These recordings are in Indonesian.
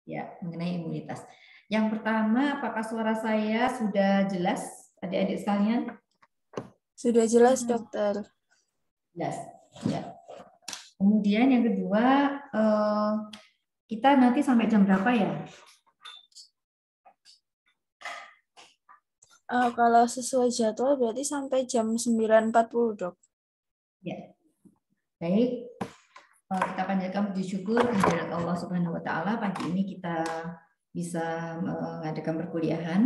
Ya, mengenai imunitas. Yang pertama, apakah suara saya sudah jelas, adik-adik sekalian? Sudah jelas, dokter. Jelas. Ya. Kemudian yang kedua, kita nanti sampai jam berapa ya? Kalau sesuai jadwal berarti sampai jam 9.40, dok. Ya, baik. Kita panjatkan puji syukur kehadirat Allah Subhanahu Wa Taala. Pagi ini kita bisa mengadakan perkuliahan.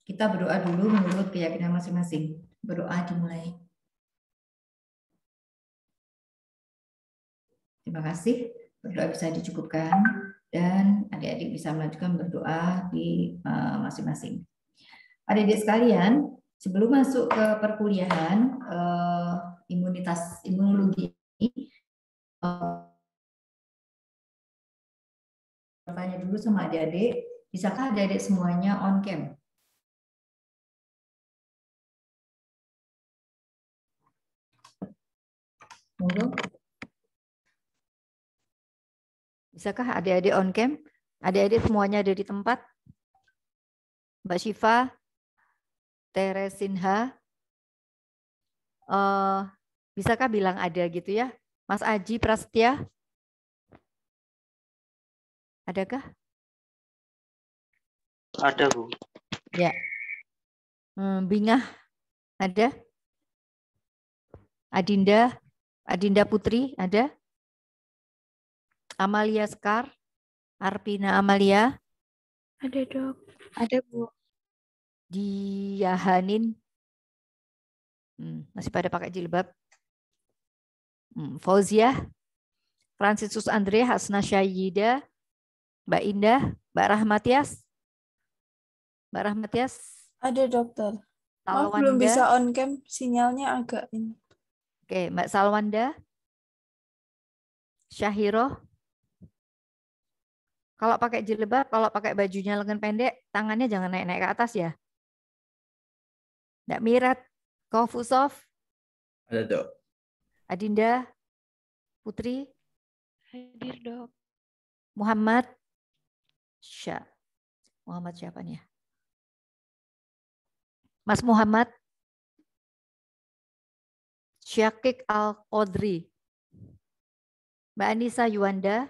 Kita berdoa dulu menurut keyakinan masing-masing. Berdoa dimulai. Terima kasih. Berdoa bisa dicukupkan dan adik-adik bisa melanjutkan berdoa di masing-masing. Adik-adik sekalian, sebelum masuk ke perkuliahan imunologi ini, tanya dulu sama adik-adik, bisakah adik-adik semuanya on cam? Monggo. Bisakah adik-adik on cam? Adik-adik semuanya ada di tempat? Mbak Syifa, Teresinha, bisakah bilang ada gitu ya? Mas Aji Prasetya, adakah? Ada, Bu. Ya. Bingah, ada? Adinda Putri, ada? Amalia Sekar, Arpina Amalia. Ada, dok. Ada, Bu. Diahanin. Masih pada pakai jilbab. Fauziah, Franciscus Andre, Hasna Syayida, Mbak Indah, Mbak Rahmatias. Mbak Rahmatias. Ada, dokter. Salwanda. Belum bisa on cam, sinyalnya agak ini. Oke, Mbak Salwanda. Syahiro. Kalau pakai jilbab, kalau pakai bajunya lengan pendek, tangannya jangan naik-naik ke atas ya. Mbak Mirat, Kofusov. Ada, dok. Adinda Putri. Hadir, dok. Muhammad. Muhammad siapa nih ya? Mas Muhammad. Syakik Al-Qodri. Mbak Anissa Yuanda.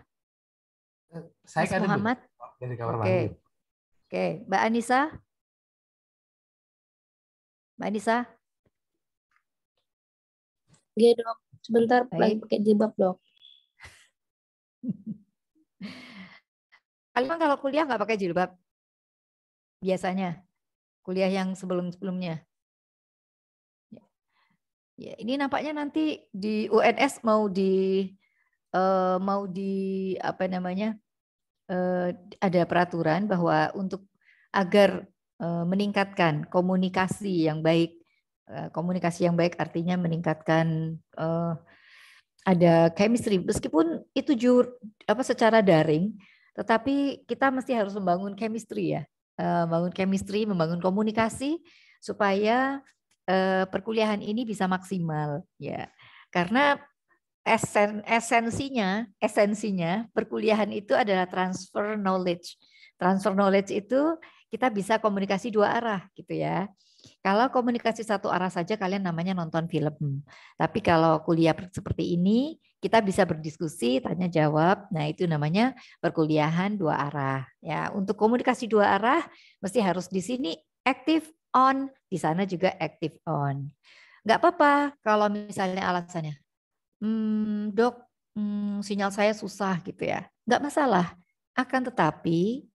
Saya Mas Muhammad. Dari kamar Oke. mandi. Oke, Mbak Anissa. Mbak Anissa. Iya, dok. Sebentar, Baik. lagi pakai jilbab, dok. Kalian kalau kuliah nggak pakai jilbab? Biasanya. Kuliah yang sebelum-sebelumnya. Ya, ini nampaknya nanti di UNS mau di apa namanya? Ada peraturan bahwa untuk agar meningkatkan komunikasi yang baik. Komunikasi yang baik artinya meningkatkan ada chemistry, meskipun itu secara daring, tetapi kita mesti harus membangun chemistry ya, membangun komunikasi supaya perkuliahan ini bisa maksimal ya, karena esensinya perkuliahan itu adalah transfer knowledge. Transfer knowledge itu kita bisa komunikasi dua arah gitu ya. Kalau komunikasi satu arah saja kalian namanya nonton film. Tapi kalau kuliah seperti ini kita bisa berdiskusi, tanya jawab. Nah, itu namanya perkuliahan dua arah. Ya, untuk komunikasi dua arah mesti harus di sini active on, di sana juga active on. Enggak apa-apa kalau misalnya alasannya, dok, sinyal saya susah gitu ya. Enggak masalah. Akan tetapi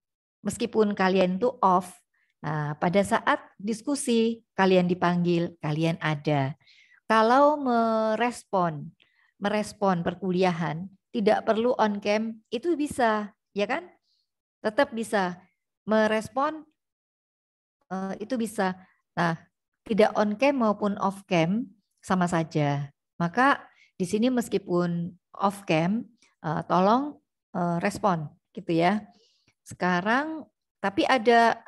meskipun kalian itu off, nah, pada saat diskusi kalian dipanggil, kalian ada. Kalau merespon perkuliahan tidak perlu on cam, itu bisa, ya kan? Tetap bisa merespon, itu bisa. Nah, tidak on cam maupun off cam sama saja. Maka di sini meskipun off cam, tolong respon, gitu ya. Sekarang tapi ada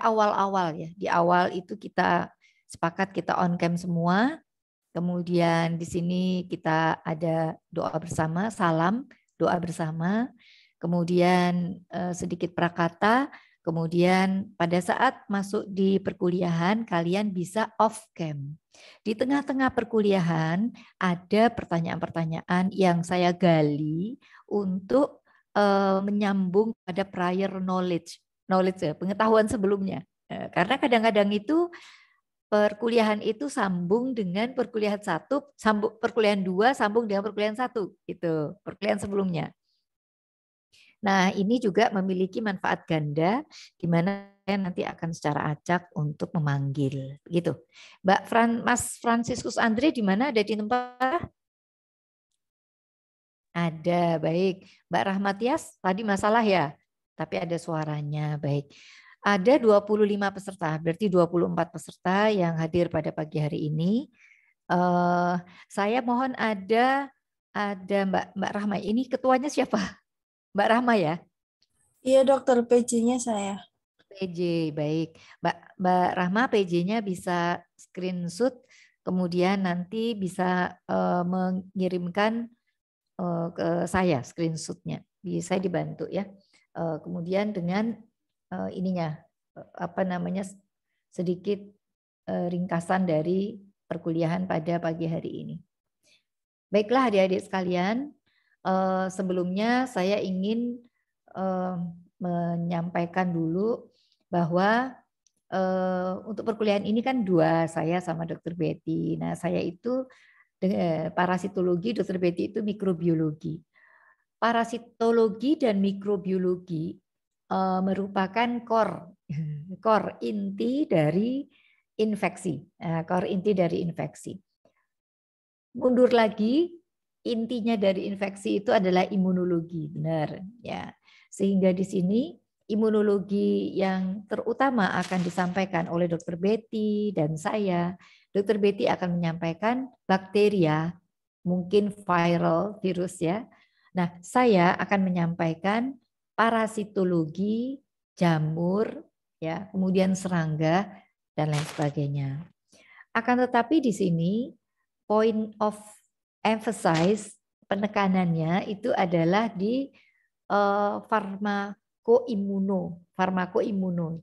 awal-awal ya. Di awal itu kita sepakat kita on cam semua. Kemudian di sini kita ada doa bersama, salam, doa bersama. kemudian sedikit prakata, kemudian pada saat masuk di perkuliahan kalian bisa off cam. Di tengah-tengah perkuliahan ada pertanyaan-pertanyaan yang saya gali untuk menyambung pada prior knowledge ya, pengetahuan sebelumnya. Karena kadang-kadang itu perkuliahan itu sambung dengan perkuliahan 1, perkuliahan 2 sambung dengan perkuliahan 1 gitu, perkuliahan sebelumnya. Nah, ini juga memiliki manfaat ganda di mana saya nanti akan secara acak untuk memanggil gitu. Mas Franciscus Andre di mana, ada di tempat? Ada, baik. Mbak Rahmatias tadi masalah ya, tapi ada suaranya, baik. Ada 25 peserta, berarti 24 peserta yang hadir pada pagi hari ini. Saya mohon ada Mbak Rahma. Ini ketuanya siapa? Mbak Rahma ya? Iya dokter, PJ-nya saya. PJ, baik. Mbak Rahma PJ-nya bisa screenshot, kemudian nanti bisa mengirimkan ke saya screenshotnya. Saya dibantu ya. Kemudian dengan ininya sedikit ringkasan dari perkuliahan pada pagi hari ini. Baiklah adik-adik sekalian, sebelumnya saya ingin menyampaikan dulu bahwa untuk perkuliahan ini kan 2, saya sama Dr. Betty. Nah, saya itu parasitologi, Dr. Betty itu mikrobiologi. Parasitologi dan mikrobiologi merupakan core inti dari infeksi. Core inti dari infeksi. Mundur lagi, intinya dari infeksi itu adalah imunologi, benar ya. Sehingga di sini imunologi yang terutama akan disampaikan oleh Dr. Betty dan saya. Dr. Betty akan menyampaikan bakteria, mungkin viral, virus ya. Nah, saya akan menyampaikan parasitologi, jamur, ya, kemudian serangga dan lain sebagainya. Akan tetapi di sini point of emphasis, penekanannya itu adalah di farmakoimuno.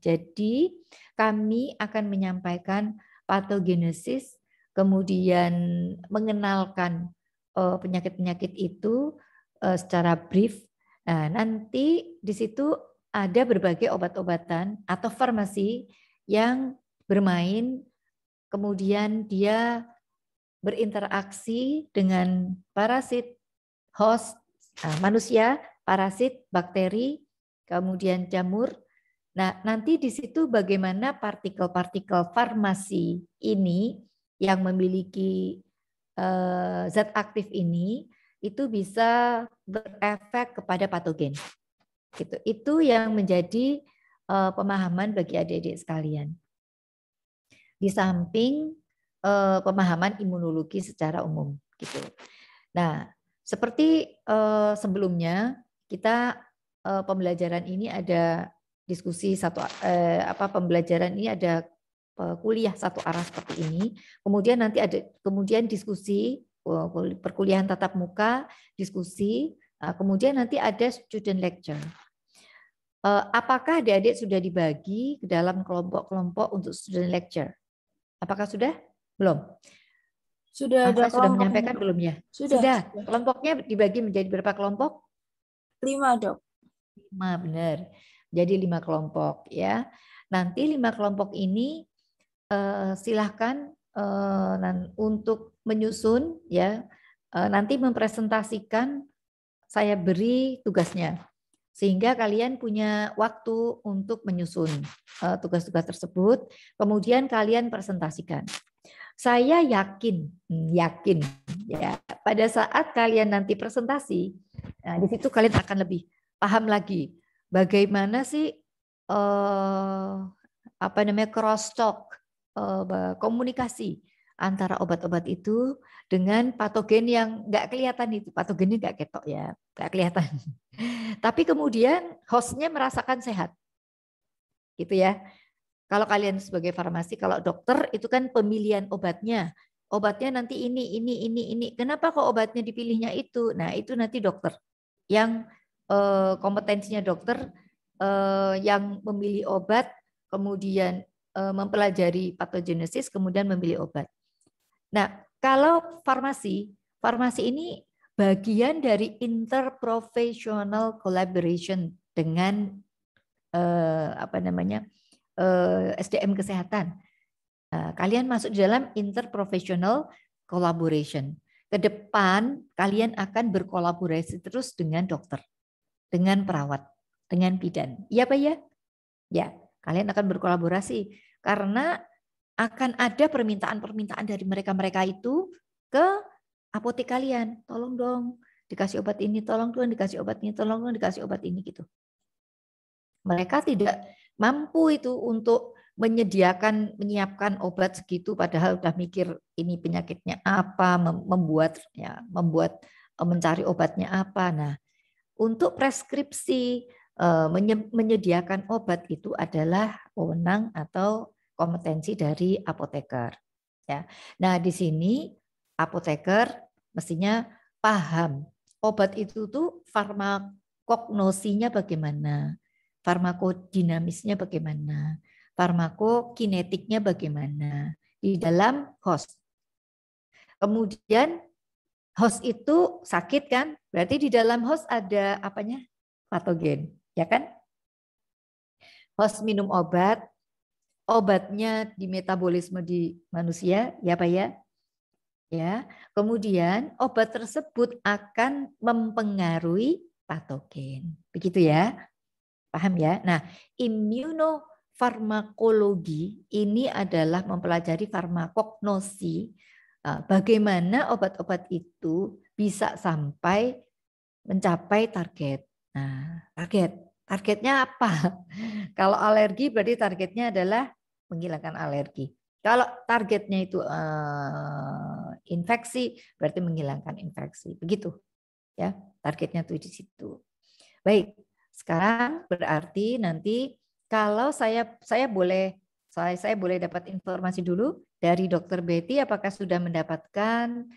Jadi kami akan menyampaikan patogenesis, kemudian mengenalkan penyakit-penyakit itu secara brief. Nah, nanti di situ ada berbagai obat-obatan atau farmasi yang bermain, kemudian dia berinteraksi dengan parasit, host, manusia, parasit, bakteri, kemudian jamur. Nah, nanti di situ bagaimana partikel-partikel farmasi ini yang memiliki zat aktif ini itu bisa berefek kepada patogen. Gitu. Itu yang menjadi pemahaman bagi adik-adik sekalian. Di samping pemahaman imunologi secara umum. Gitu. Nah, seperti sebelumnya kita pembelajaran ini ada diskusi pembelajaran ini ada kuliah satu arah seperti ini. Kemudian nanti ada diskusi perkuliahan tatap muka, diskusi, kemudian nanti ada student lecture. Apakah adik-adik sudah dibagi ke dalam kelompok-kelompok untuk student lecture? Apakah sudah? Belum? Sudah ada sudah menyampaikan belum ya? Sudah. Kelompoknya dibagi menjadi berapa kelompok? 5, Dok. 5, benar. Jadi 5 kelompok ya. Nanti 5 kelompok ini silahkan untuk menyusun ya. Nanti mempresentasikan, saya beri tugasnya. Sehingga kalian punya waktu untuk menyusun tugas-tugas tersebut. Kemudian kalian presentasikan. Saya yakin ya, pada saat kalian nanti presentasi, nah di situ kalian akan lebih paham lagi bagaimana sih cross talk, komunikasi antara obat-obat itu dengan patogen yang nggak kelihatan itu. Patogennya nggak ketok ya, nggak kelihatan. Tapi kemudian hostnya merasakan sehat, gitu ya. Kalau kalian sebagai farmasi, kalau dokter itu kan pemilihan obatnya. Obatnya nanti ini. Kenapa kok obatnya dipilihnya itu? Nah, itu nanti dokter yang kompetensinya dokter yang memilih obat, kemudian mempelajari patogenesis, kemudian memilih obat. Nah, kalau farmasi ini bagian dari interprofessional collaboration dengan SDM kesehatan. Kalian masuk di dalam interprofessional collaboration. Ke depan kalian akan berkolaborasi terus dengan dokter, dengan perawat, dengan bidan. Iya Pak ya? Ya, kalian akan berkolaborasi karena akan ada permintaan-permintaan dari mereka-mereka itu ke apotek kalian. Tolong dong dikasih obat ini, tolong dong dikasih obat ini, tolong dong dikasih obat ini gitu. Mereka tidak mampu itu untuk menyiapkan obat segitu padahal udah mikir ini penyakitnya apa, mencari obatnya apa. Nah, untuk preskripsi menyediakan obat itu adalah wewenang atau kompetensi dari apoteker. Ya. Nah, di sini apoteker mestinya paham obat itu tuh farmakognosinya bagaimana, farmakodinamisnya bagaimana, farmakokinetiknya bagaimana di dalam host. Kemudian host itu sakit kan? Berarti di dalam host ada apanya? Patogen, ya kan? Host minum obat, obatnya di metabolisme di manusia, ya Pak ya? Ya. Kemudian obat tersebut akan mempengaruhi patogen. Begitu ya? Paham ya? Nah, immunofarmakologi ini adalah mempelajari farmakognosi, bagaimana obat-obat itu bisa sampai mencapai target. Nah, targetnya apa? Kalau alergi berarti targetnya adalah menghilangkan alergi. Kalau targetnya itu infeksi berarti menghilangkan infeksi. Begitu ya, targetnya tuh di situ. Baik. Sekarang berarti nanti kalau saya boleh dapat informasi dulu dari Dokter Betty apakah sudah mendapatkan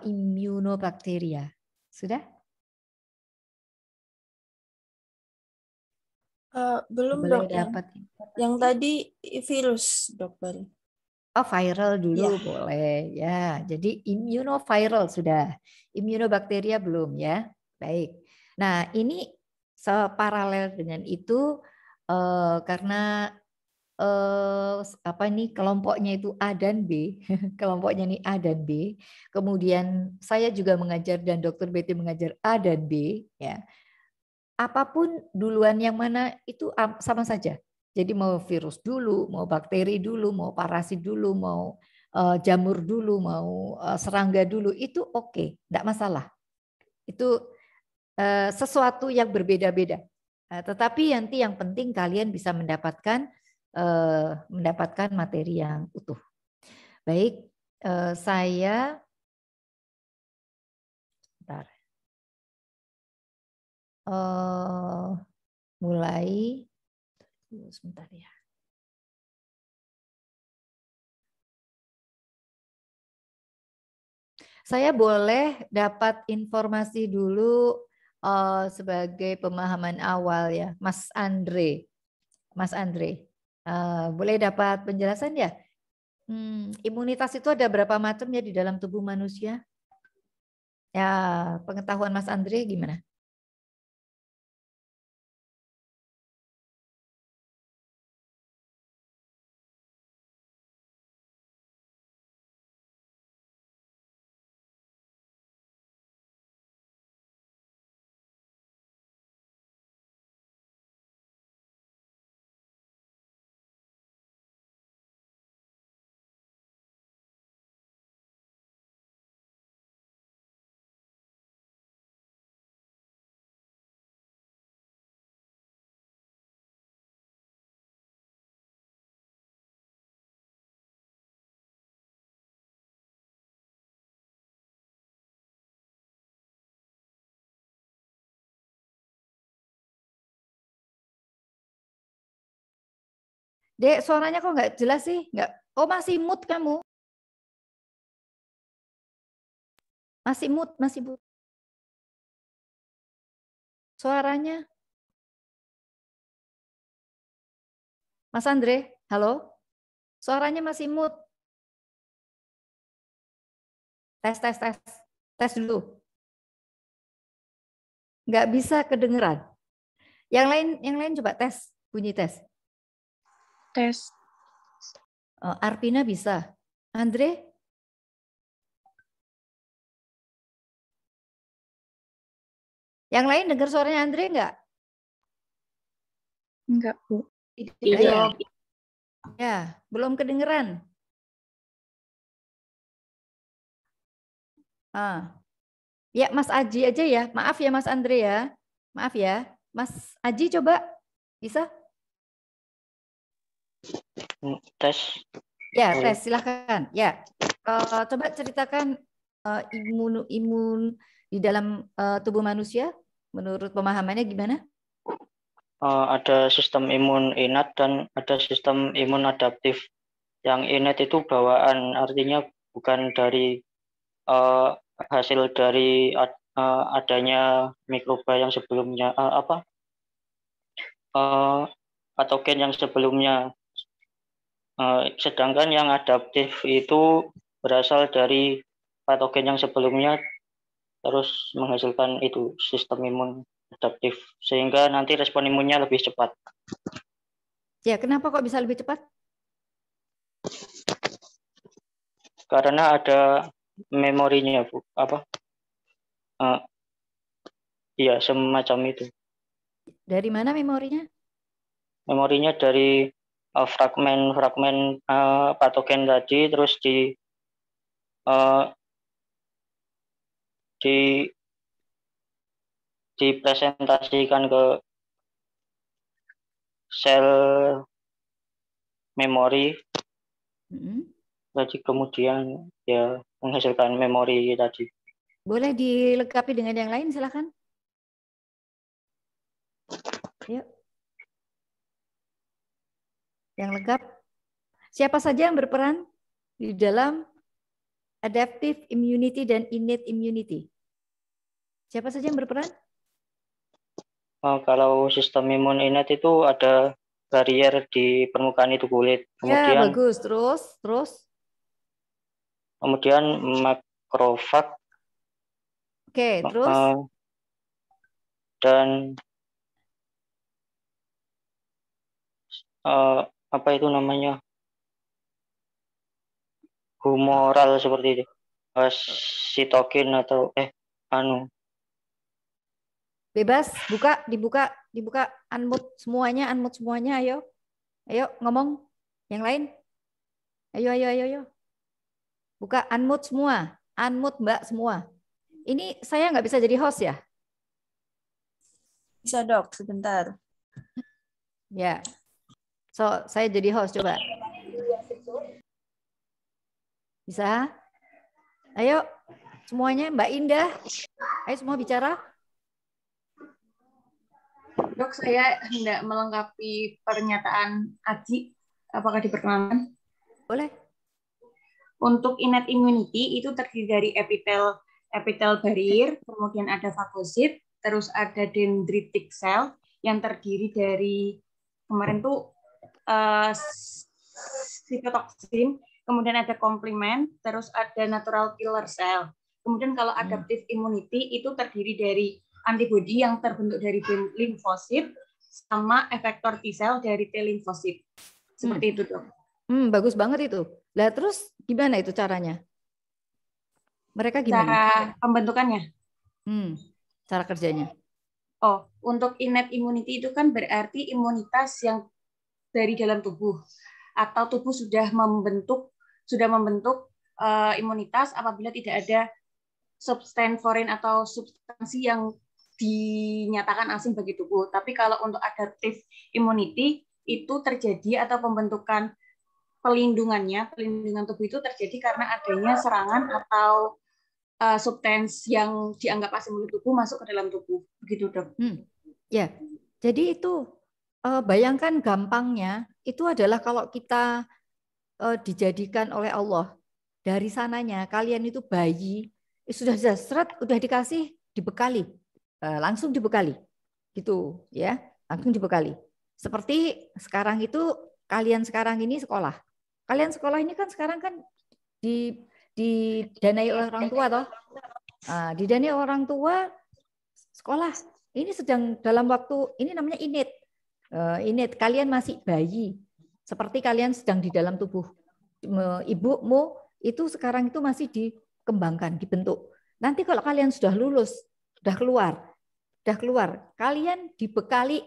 immunobakteria? Sudah? Belum Boleh dok, dapat yang tadi virus dokter. Oh, viral dulu Ya. boleh ya. Jadi immunoviral sudah, immunobakteria belum ya. Baik. Nah ini separalel dengan itu karena kelompoknya itu A dan B, kelompoknya ini A dan B. Kemudian saya juga mengajar dan Dokter Betty mengajar A dan B. Ya, apapun duluan yang mana itu sama saja. Jadi mau virus dulu, mau bakteri dulu, mau parasit dulu, mau jamur dulu, mau serangga dulu, itu oke, enggak masalah. Itu sesuatu yang berbeda-beda. Tetapi nanti yang penting kalian bisa mendapatkan materi yang utuh. Baik, saya bentar. Mulai sebentar ya. Saya boleh dapat informasi dulu sebagai pemahaman awal ya, Mas Andre. Mas Andre, boleh dapat penjelasan ya? Imunitas itu ada berapa macam ya di dalam tubuh manusia? Ya, pengetahuan Mas Andre gimana? Dek, suaranya kok nggak jelas sih? Nggak. Oh, masih mute kamu? Masih mute, masih mute. Suaranya. Mas Andre, halo? Suaranya masih mute. Tes. Tes dulu. Nggak bisa kedengeran. Yang lain coba tes, bunyi tes. Tes. Arpina bisa. Andre? Yang lain dengar suaranya Andre nggak? Enggak, Bu. Ya, ya, belum kedengeran. Ya, Mas Aji aja ya. Maaf ya Mas Andre ya. Maaf ya. Mas Aji coba bisa? Tes. Ya, tes silakan. Ya. Coba ceritakan imun di dalam tubuh manusia menurut pemahamannya gimana? Ada sistem imun innate dan ada sistem imun adaptif. Yang innate itu bawaan, artinya bukan dari hasil dari adanya mikroba yang sebelumnya patogen yang sebelumnya. Sedangkan yang adaptif itu berasal dari patogen yang sebelumnya terus menghasilkan itu sistem imun adaptif sehingga nanti respon imunnya lebih cepat. Ya, kenapa kok bisa lebih cepat? Karena ada memorinya, Bu. Iya, semacam itu. Dari mana memorinya? Memorinya dari fragmen-fragmen patogen tadi terus dipresentasikan ke sel memori. Jadi kemudian ya menghasilkan memori tadi. Boleh dilengkapi dengan yang lain, silakan. Yuk. Yang lengkap. Siapa saja yang berperan di dalam adaptive immunity dan innate immunity? Siapa saja yang berperan? Kalau sistem imun innate itu ada barier di permukaan itu kulit. Ya, bagus. Terus. Kemudian makrofag. Oke, terus. Dan apa itu namanya? Humoral seperti itu. Sitokin atau Bebas, dibuka, unmute semuanya, ayo ngomong. Yang lain, ayo. Buka unmute semua, unmute Mbak semua. Ini saya nggak bisa jadi host ya? Bisa Dok, sebentar. Ya, saya jadi host coba. Bisa? Ayo semuanya, Mbak Indah, ayo semua bicara. Dok, saya hendak melengkapi pernyataan Aji. Apakah diperkenankan? Boleh. Untuk innate immunity itu terdiri dari epitel barrier, kemudian ada fagosit, terus ada dendritic cell yang terdiri dari kemarin tuh sitoksin, kemudian ada komplement, terus ada natural killer cell. Kemudian kalau adaptive immunity itu terdiri dari antibodi yang terbentuk dari limfosit sama efektor T cell dari T limfosit. Seperti itu, Dok. Bagus banget itu. Lah terus gimana itu caranya? Mereka gimana? Cara pembentukannya? Cara kerjanya. Oh, untuk innate immunity itu kan berarti imunitas yang dari dalam tubuh atau tubuh sudah membentuk imunitas apabila tidak ada substansi foreign atau substansi yang dinyatakan asing bagi tubuh. Tapi kalau untuk adaptive immunity itu terjadi atau pembentukan pelindungan tubuh itu terjadi karena adanya serangan atau substansi yang dianggap asing bagi tubuh masuk ke dalam tubuh. Begitu, Dok. Ya, jadi itu bayangkan gampangnya itu adalah kalau kita dijadikan oleh Allah dari sananya kalian itu bayi sudah seret udah dikasih dibekali langsung dibekali gitu ya, langsung dibekali. Seperti sekarang itu kalian sekarang ini sekolah. Kalian sekolah ini kan sekarang kan didanai oleh orang tua toh. Nah, didanai orang tua sekolah. Ini sedang dalam waktu ini namanya init. Init kalian masih bayi. Seperti kalian sedang di dalam tubuh ibumu itu sekarang itu masih dikembangkan, dibentuk. Nanti kalau kalian sudah lulus, sudah keluar, kalian dibekali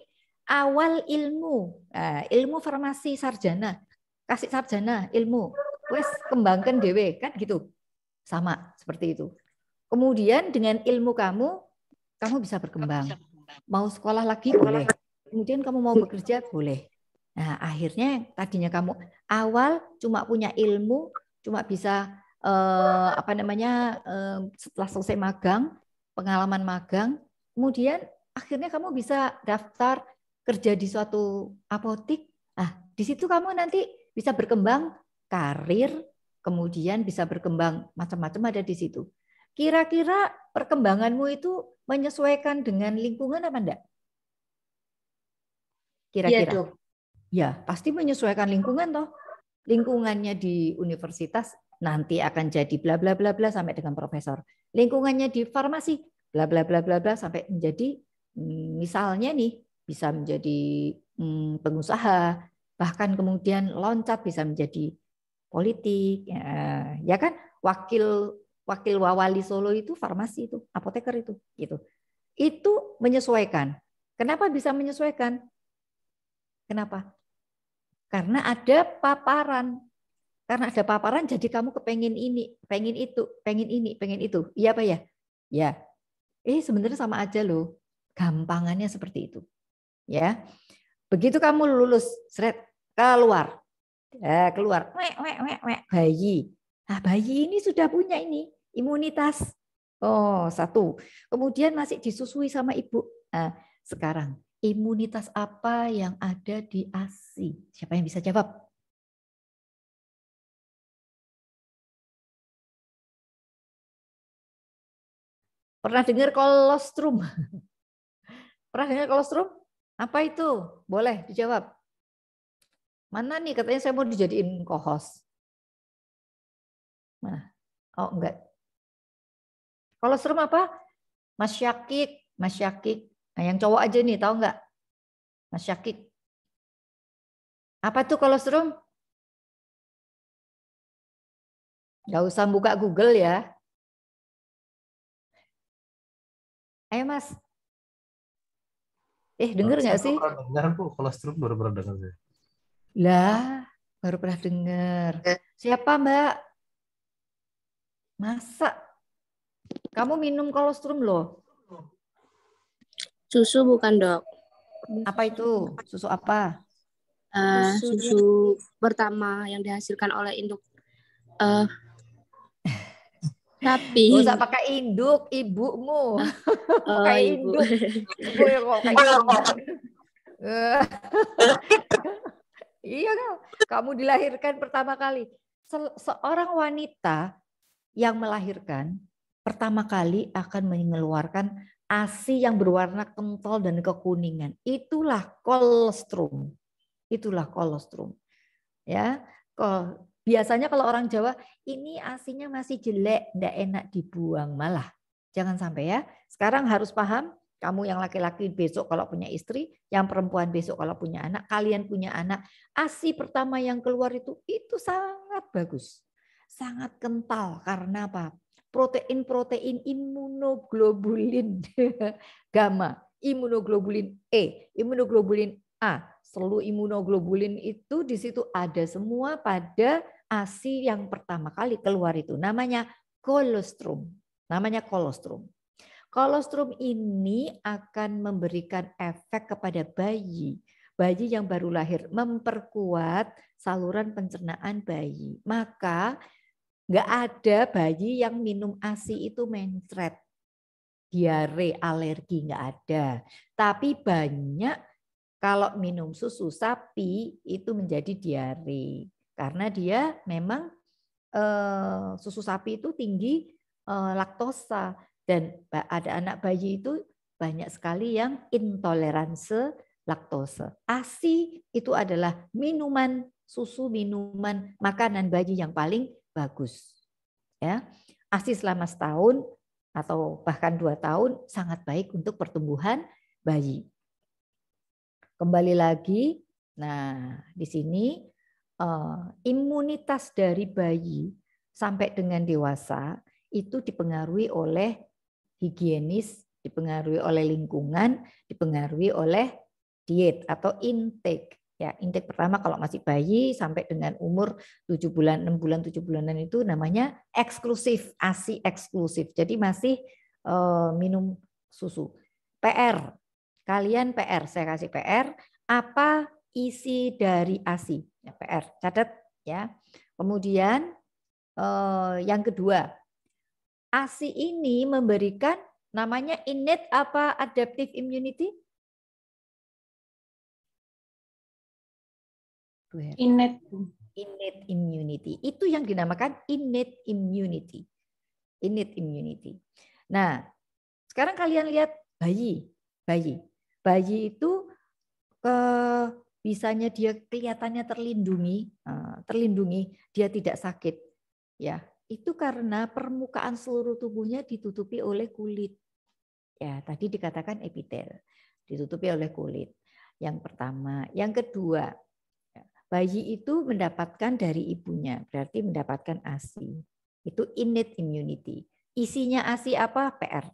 awal ilmu, ilmu farmasi sarjana, kasih sarjana ilmu, wes kembangkan dewe kan gitu, sama seperti itu. Kemudian dengan ilmu kamu bisa berkembang, mau sekolah lagi boleh, kemudian kamu mau bekerja boleh. Nah akhirnya tadinya kamu awal cuma punya ilmu, cuma bisa setelah selesai magang, pengalaman magang, kemudian akhirnya kamu bisa daftar kerja di suatu apotik. Nah, di situ kamu nanti bisa berkembang karir, kemudian bisa berkembang macam-macam ada di situ. Kira-kira perkembanganmu itu menyesuaikan dengan lingkungan apa enggak? Kira-kira. Ya, pasti menyesuaikan lingkungan toh. Lingkungannya di universitas nanti akan jadi bla bla bla bla sampai dengan profesor. Lingkungannya di farmasi bla bla bla bla bla sampai menjadi misalnya nih bisa menjadi pengusaha, bahkan kemudian loncat bisa menjadi politik, ya kan? Wakil Wawali Solo itu farmasi itu, apoteker itu, gitu. Itu menyesuaikan. Kenapa bisa menyesuaikan? Kenapa? Karena ada paparan. Karena ada paparan jadi kamu kepengen ini, pengen itu, pengen ini, pengen itu. Iya apa ya? Ya. Sebenarnya sama aja loh. Gampangannya seperti itu. Ya. Begitu kamu lulus, keluar. Keluar. Bayi. Nah, bayi ini sudah punya ini imunitas. Oh, satu. Kemudian masih disusui sama ibu. Nah, sekarang imunitas apa yang ada di ASI? Siapa yang bisa jawab? Pernah dengar kolostrum? Pernah dengar kolostrum? Apa itu? Boleh dijawab. Mana nih katanya saya mau dijadiin co-host. Mana? Oh, enggak. Kolostrum apa? Mas Syakik. Nah, yang cowok aja nih, tahu enggak? Mas Syakik. Apa tuh kolostrum? Enggak usah buka Google ya. Ayo Mas. Dengar nggak sih? Pernah dengar Bu, kolostrum baru pernah dengar saya. Lah, baru pernah dengar. Siapa Mbak? Masa? Kamu minum kolostrum loh? Susu bukan dok? Apa itu? Susu apa? Susu pertama yang dihasilkan oleh induk sapi. Gak usah pakai induk, ibumu. Pakai Ibu. induk. Ibu yang kok kayak induk. Iya kan? Kamu dilahirkan pertama kali. Seorang wanita yang melahirkan pertama kali akan mengeluarkan ASI yang berwarna kental dan kekuningan. Itulah kolostrum. Itulah kolostrum. Ya, biasanya kalau orang Jawa ini ASINya masih jelek, enggak enak dibuang malah. Jangan sampai ya. Sekarang harus paham, kamu yang laki-laki besok kalau punya istri, yang perempuan besok kalau punya anak, kalian punya anak, ASI pertama yang keluar itu sangat bagus. Sangat kental karena apa? Protein imunoglobulin gamma, imunoglobulin E, imunoglobulin A. Seluruh imunoglobulin itu di situ ada semua pada ASI yang pertama kali keluar itu. Namanya kolostrum. Kolostrum ini akan memberikan efek kepada bayi. Bayi yang baru lahir, memperkuat saluran pencernaan bayi. Maka nggak ada bayi yang minum ASI itu mencret, diare, alergi, nggak ada. Tapi banyak kalau minum susu sapi itu menjadi diare. Karena dia memang susu sapi itu tinggi laktosa. Dan ada anak bayi itu banyak sekali yang intoleransi laktose. ASI itu adalah minuman susu, minuman makanan bayi yang paling bagus. Ya, ASI selama setahun atau bahkan 2 tahun sangat baik untuk pertumbuhan bayi. Kembali lagi, nah di sini imunitas dari bayi sampai dengan dewasa itu dipengaruhi oleh higienis, dipengaruhi oleh lingkungan, dipengaruhi oleh diet atau intake. Ya, intake pertama kalau masih bayi sampai dengan umur 7 bulan, 6 bulan, 7 bulanan itu namanya eksklusif, ASI eksklusif. Jadi masih minum susu. PR. Kalian PR, saya kasih PR, apa isi dari ASI? Ya, PR, catat ya. Kemudian yang kedua, ASI ini memberikan namanya innate apa adaptive immunity? Innate. Innate immunity. Itu yang dinamakan innate immunity. Innate immunity. Nah, sekarang kalian lihat bayi. Bayi itu bisanya dia kelihatannya terlindungi, dia tidak sakit. Ya, itu karena permukaan seluruh tubuhnya ditutupi oleh kulit. Ya, tadi dikatakan epitel, ditutupi oleh kulit. Yang pertama, yang kedua, bayi itu mendapatkan dari ibunya, berarti mendapatkan ASI. Itu innate immunity. Isinya ASI apa? PR.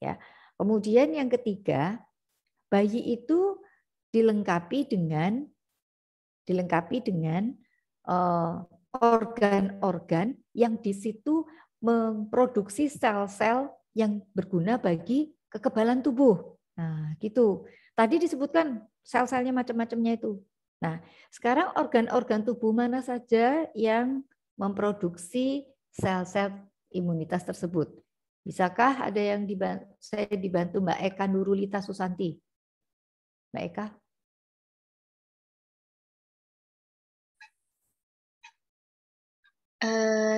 Ya. Kemudian yang ketiga, bayi itu dilengkapi dengan organ-organ yang di situ memproduksi sel-sel yang berguna bagi kekebalan tubuh. Nah, gitu. Tadi disebutkan sel-selnya macam-macamnya itu. Nah, sekarang organ-organ tubuh mana saja yang memproduksi sel-sel imunitas tersebut? Bisakah ada yang saya dibantu Mbak Eka Nurulita Susanti? Mbak Eka?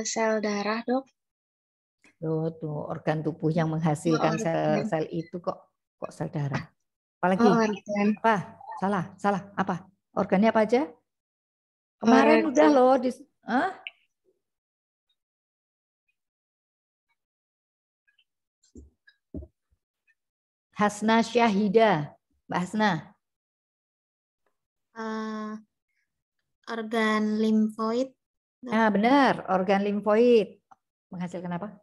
Sel darah, Dok. Tuh, organ tubuh yang menghasilkan sel-sel itu kok sel darah. Apalagi? Organ. Apa? Salah. Apa? Organnya apa aja? Kemarin udah loh. Hasna Syahida. Mbak Hasna. Organ limfoid. Nah, benar. Organ limfoid. Menghasilkan apa?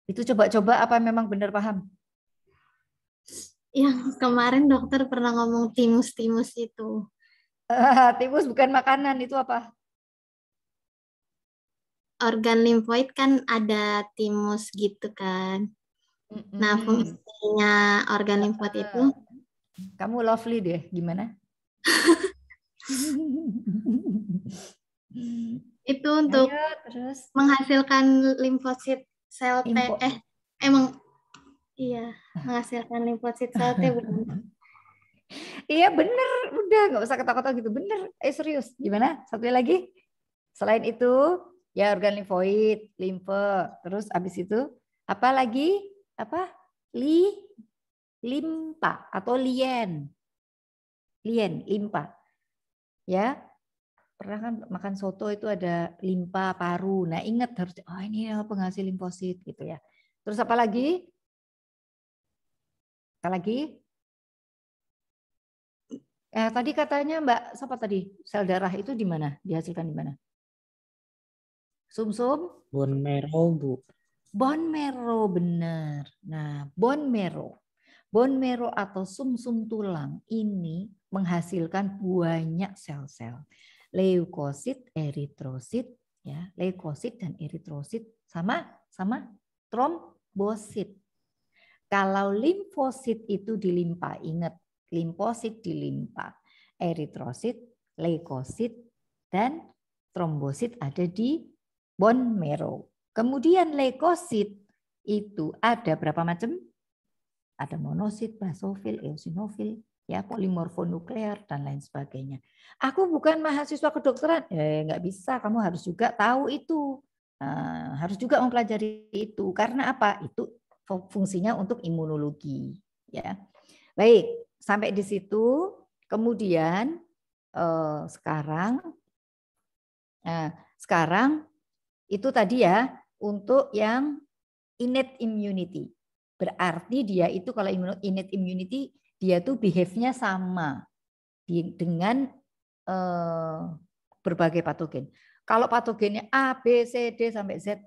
Itu coba-coba apa memang benar paham? Yang kemarin dokter pernah ngomong timus-timus itu. Timus bukan makanan, itu apa? Organ limfoid kan ada timus gitu kan. Nah, fungsinya organ limfoid itu. Kamu lovely deh, gimana? Itu untuk menghasilkan limfosit sel T. Menghasilkan limfosit sel T. Iya bener, udah nggak usah ketawa-ketawa gitu, bener. Serius, gimana? Satu lagi. Selain itu, ya organ limfoid, limfe, terus abis itu apa lagi? Apa? Limpa atau limpa. Ya. Pernah kan makan soto itu ada limpa paru. Nah, ingat harus ini penghasil limfosit gitu ya. Terus apa lagi? Tadi katanya Mbak, siapa tadi? Sel darah itu di mana? Dihasilkan di mana? Sumsum? Bone marrow, Bu. Bone marrow, benar. Nah, bone marrow atau sumsum tulang ini menghasilkan banyak sel-sel. Leukosit, eritrosit, ya, leukosit dan eritrosit sama trombosit. Kalau limfosit itu di limpa, ingat, limfosit di limpa, eritrosit, leukosit dan trombosit ada di bone marrow. Kemudian leukosit itu ada berapa macam? Ada monosit, basofil, eosinofil, ya, polimorfonuklear dan lain sebagainya. Aku bukan mahasiswa kedokteran, nggak bisa. Kamu harus juga tahu itu, harus juga mempelajari itu. Karena apa? Itu fungsinya untuk imunologi. Ya, baik, sampai di situ. Kemudian sekarang itu tadi ya untuk yang innate immunity. Berarti dia itu kalau innate immunity dia tuh behave-nya sama dengan berbagai patogen. Kalau patogennya A, B, C, D sampai Z,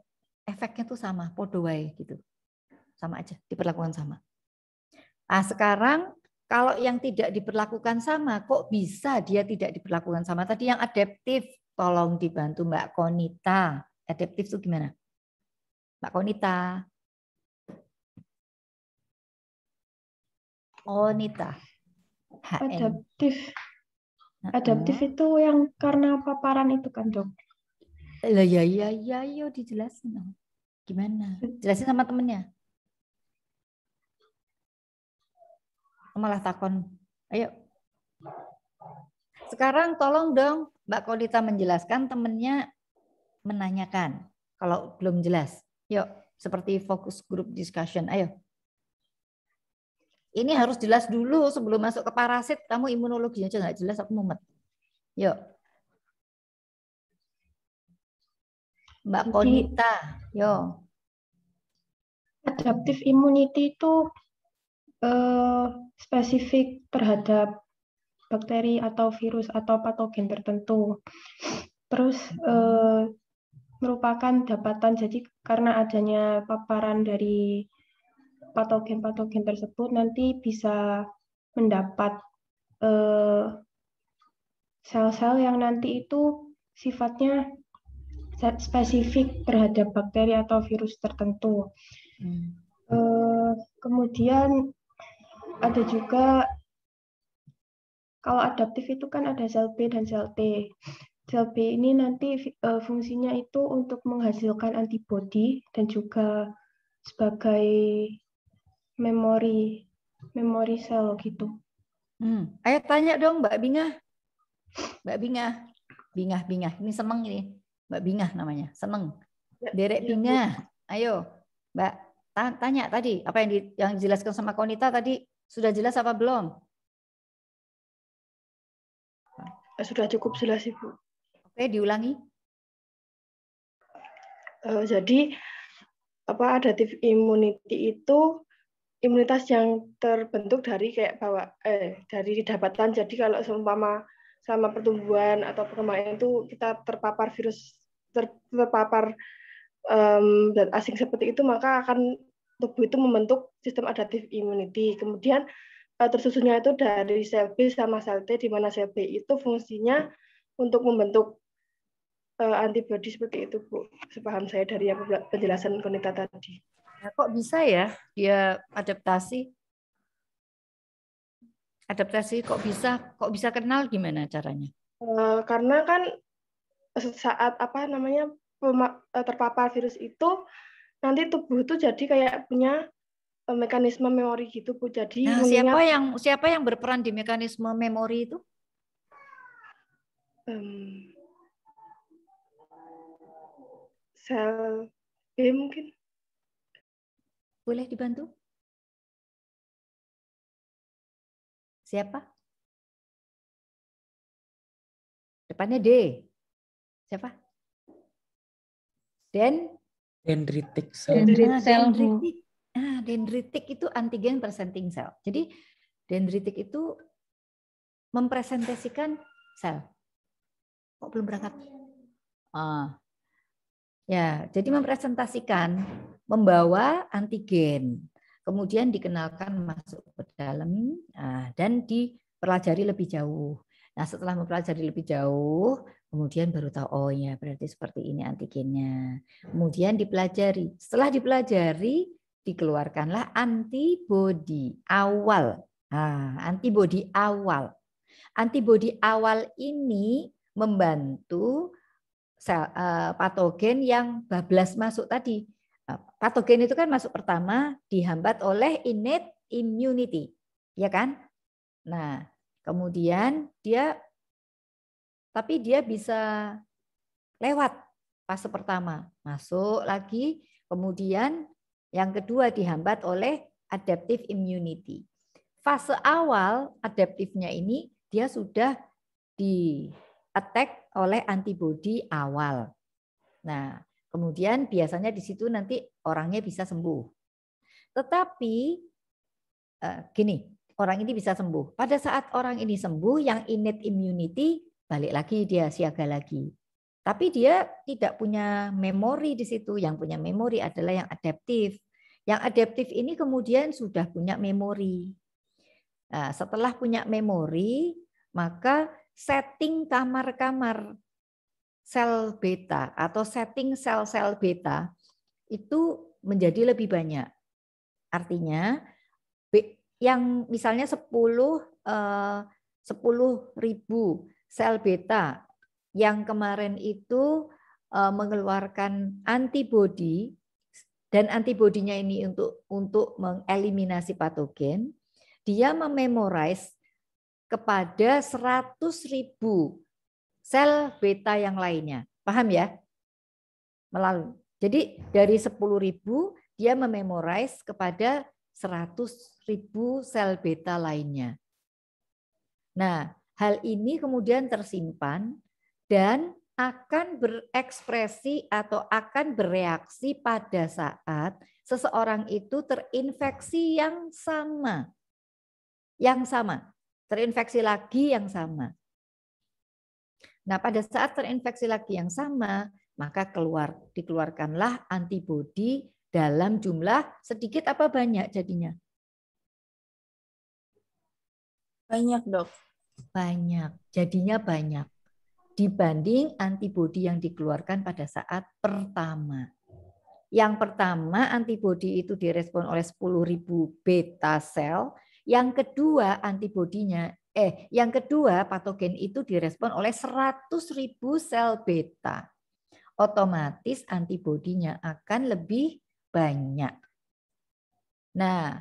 efeknya tuh sama, podo wae gitu. Sama aja, diperlakukan sama. Nah, sekarang kalau yang tidak diperlakukan sama, kok bisa dia tidak diperlakukan sama? Tadi yang adaptif, tolong dibantu Mbak Konita. Adaptif itu gimana? Mbak Konita. Konita. Adaptif itu yang karena paparan itu kan, Dok? Ya, dijelasin dong. Gimana? Jelasin sama temennya. Malah takon. Ayo. Sekarang tolong dong Mbak Konita menjelaskan, temennya menanyakan. Kalau belum jelas. Yuk, seperti focus group discussion. Ayo. Ini harus jelas dulu sebelum masuk ke parasit. Kamu imunologinya aja nggak jelas, aku mumet. Yuk. Mbak Konita, yo. Adaptive immunity itu spesifik terhadap bakteri atau virus atau patogen tertentu. Terus merupakan dapatan, jadi karena adanya paparan dari patogen-patogen tersebut nanti bisa mendapat sel-sel yang nanti itu sifatnya spesifik terhadap bakteri atau virus tertentu. Kemudian ada juga kalau adaptif itu kan ada sel B dan sel T. Sel B ini nanti fungsinya itu untuk menghasilkan antibodi dan juga sebagai memori sel gitu. Ayo tanya dong Mbak Bingah. Mbak Bingah. Ini seneng ini. Mbak Bingah namanya, seneng. Derek Bingah. Ayo, Mbak, tanya tadi apa yang dijelaskan sama Konita tadi sudah jelas apa belum? Sudah cukup jelas, Ibu. Oke, diulangi. Jadi adaptive immunity itu imunitas yang terbentuk dari dari dapatan. Jadi kalau seumpama sama pertumbuhan atau perkembangan itu kita terpapar virus, terpapar zat asing seperti itu, maka akan tubuh itu membentuk sistem adaptive immunity. Kemudian tersusunnya itu dari sel B sama sel T, di mana sel B itu fungsinya untuk membentuk antibodi seperti itu, Bu. Sepaham saya dari yang penjelasan Konita tadi. Nah, kok bisa ya dia adaptasi? Kok bisa kenal, gimana caranya? Karena kan saat terpapar virus itu nanti tubuh itu jadi kayak punya mekanisme memori gitu, Bu. Jadi siapa yang berperan di mekanisme memori itu? Sel B mungkin. Boleh dibantu? Siapa? Depannya D. Siapa? Dendritic cell. Dendritic. Dendritic itu antigen presenting cell. Jadi dendritic itu mempresentasikan sel. Kok belum berangkat? Ya, jadi mempresentasikan, membawa antigen, kemudian dikenalkan masuk ke dalam dan dipelajari lebih jauh. Nah, setelah mempelajari lebih jauh, kemudian baru tahu, oh ya berarti seperti ini antigennya. Kemudian dipelajari. Setelah dipelajari, dikeluarkanlah antibodi awal. Antibodi awal. Antibodi awal ini membantu patogen yang bablas masuk tadi. Patogen itu kan masuk pertama dihambat oleh innate immunity, ya kan? Nah, kemudian dia bisa lewat fase pertama, masuk lagi, kemudian Yang kedua dihambat oleh adaptive immunity. Fase awal adaptifnya ini dia sudah di-attack oleh antibodi awal. Nah, kemudian biasanya di situ nanti orangnya bisa sembuh. Tetapi gini, orang ini bisa sembuh. Pada saat orang ini sembuh, yang innate immunity balik lagi dia siaga lagi. Tapi dia tidak punya memori di situ. Yang punya memori adalah yang adaptif. Yang adaptif ini kemudian sudah punya memori. Nah, setelah punya memori, maka setting kamar-kamar sel beta atau setting sel-sel beta itu menjadi lebih banyak. Artinya yang misalnya 10.000 sel beta yang kemarin itu mengeluarkan antibodi, dan antibodinya ini untuk mengeliminasi patogen, dia mememorize kepada 100.000 sel beta yang lainnya. Paham ya? Jadi dari 10.000 dia mememorize kepada 100.000 sel beta lainnya. Nah, hal ini kemudian tersimpan dan akan berekspresi atau akan bereaksi pada saat seseorang itu terinfeksi yang sama. Terinfeksi lagi yang sama. Nah, pada saat terinfeksi lagi yang sama, maka dikeluarkanlah antibodi dalam jumlah sedikit apa banyak jadinya? Banyak, Dok. Banyak, jadinya banyak. Dibanding antibodi yang dikeluarkan pada saat pertama. Yang pertama antibodi itu direspon oleh 10.000 beta sel. Yang kedua patogen itu direspon oleh 100.000 sel beta. Otomatis antibodinya akan lebih banyak. Nah,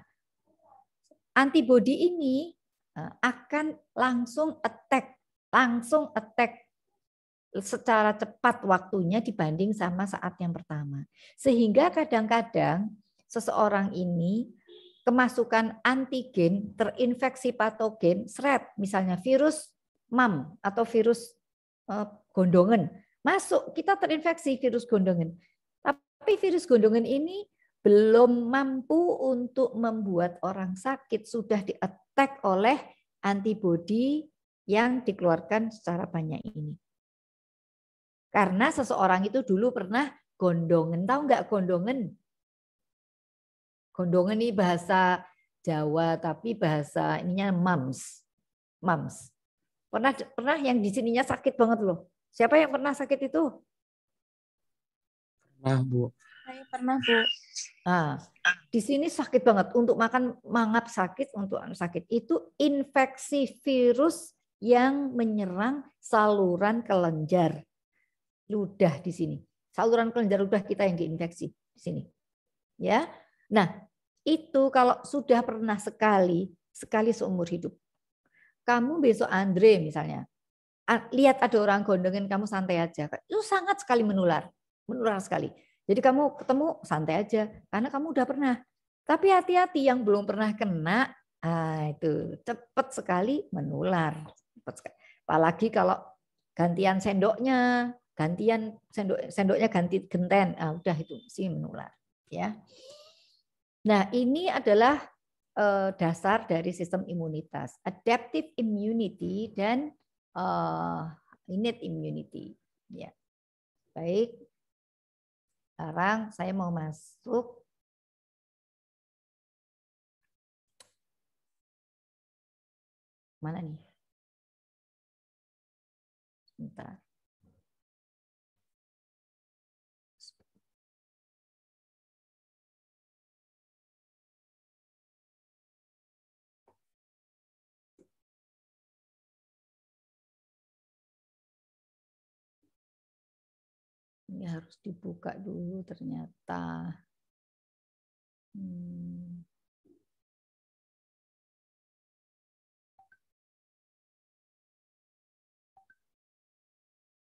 antibodi ini akan langsung attack secara cepat waktunya dibanding sama saat yang pertama. Sehingga kadang-kadang seseorang ini kemasukan antigen terinfeksi patogen, misalnya virus MAM atau virus gondongan, masuk kita terinfeksi virus gondongan. Tapi virus gondongan ini belum mampu untuk membuat orang sakit, sudah di-attack oleh antibodi yang dikeluarkan secara banyak ini. Karena seseorang itu dulu pernah gondongan, tahu nggak gondongan? Gondongan ini bahasa Jawa, tapi bahasa ininya mams. Pernah yang di sininya sakit banget loh. Siapa yang pernah sakit itu? Pernah, Bu. Saya pernah, Bu. Nah, di sini sakit banget. Untuk makan mangap sakit, untuk sakit. Itu infeksi virus yang menyerang saluran kelenjar ludah di sini. Saluran kelenjar ludah kita yang diinfeksi di sini. Ya. Nah, itu kalau sudah pernah sekali seumur hidup. Kamu besok Andre misalnya, lihat ada orang gondongan, kamu santai aja. Itu sangat sekali menular sekali. Jadi kamu ketemu santai aja, karena kamu udah pernah. Tapi hati-hati yang belum pernah kena, itu cepat sekali menular. Apalagi kalau gantian sendoknya ganti genten, udah itu sih menular. Ya. Nah, ini adalah dasar dari sistem imunitas, adaptive immunity dan innate immunity. Ya, baik. Sekarang saya mau masuk mana nih? Sebentar. Ini harus dibuka dulu ternyata.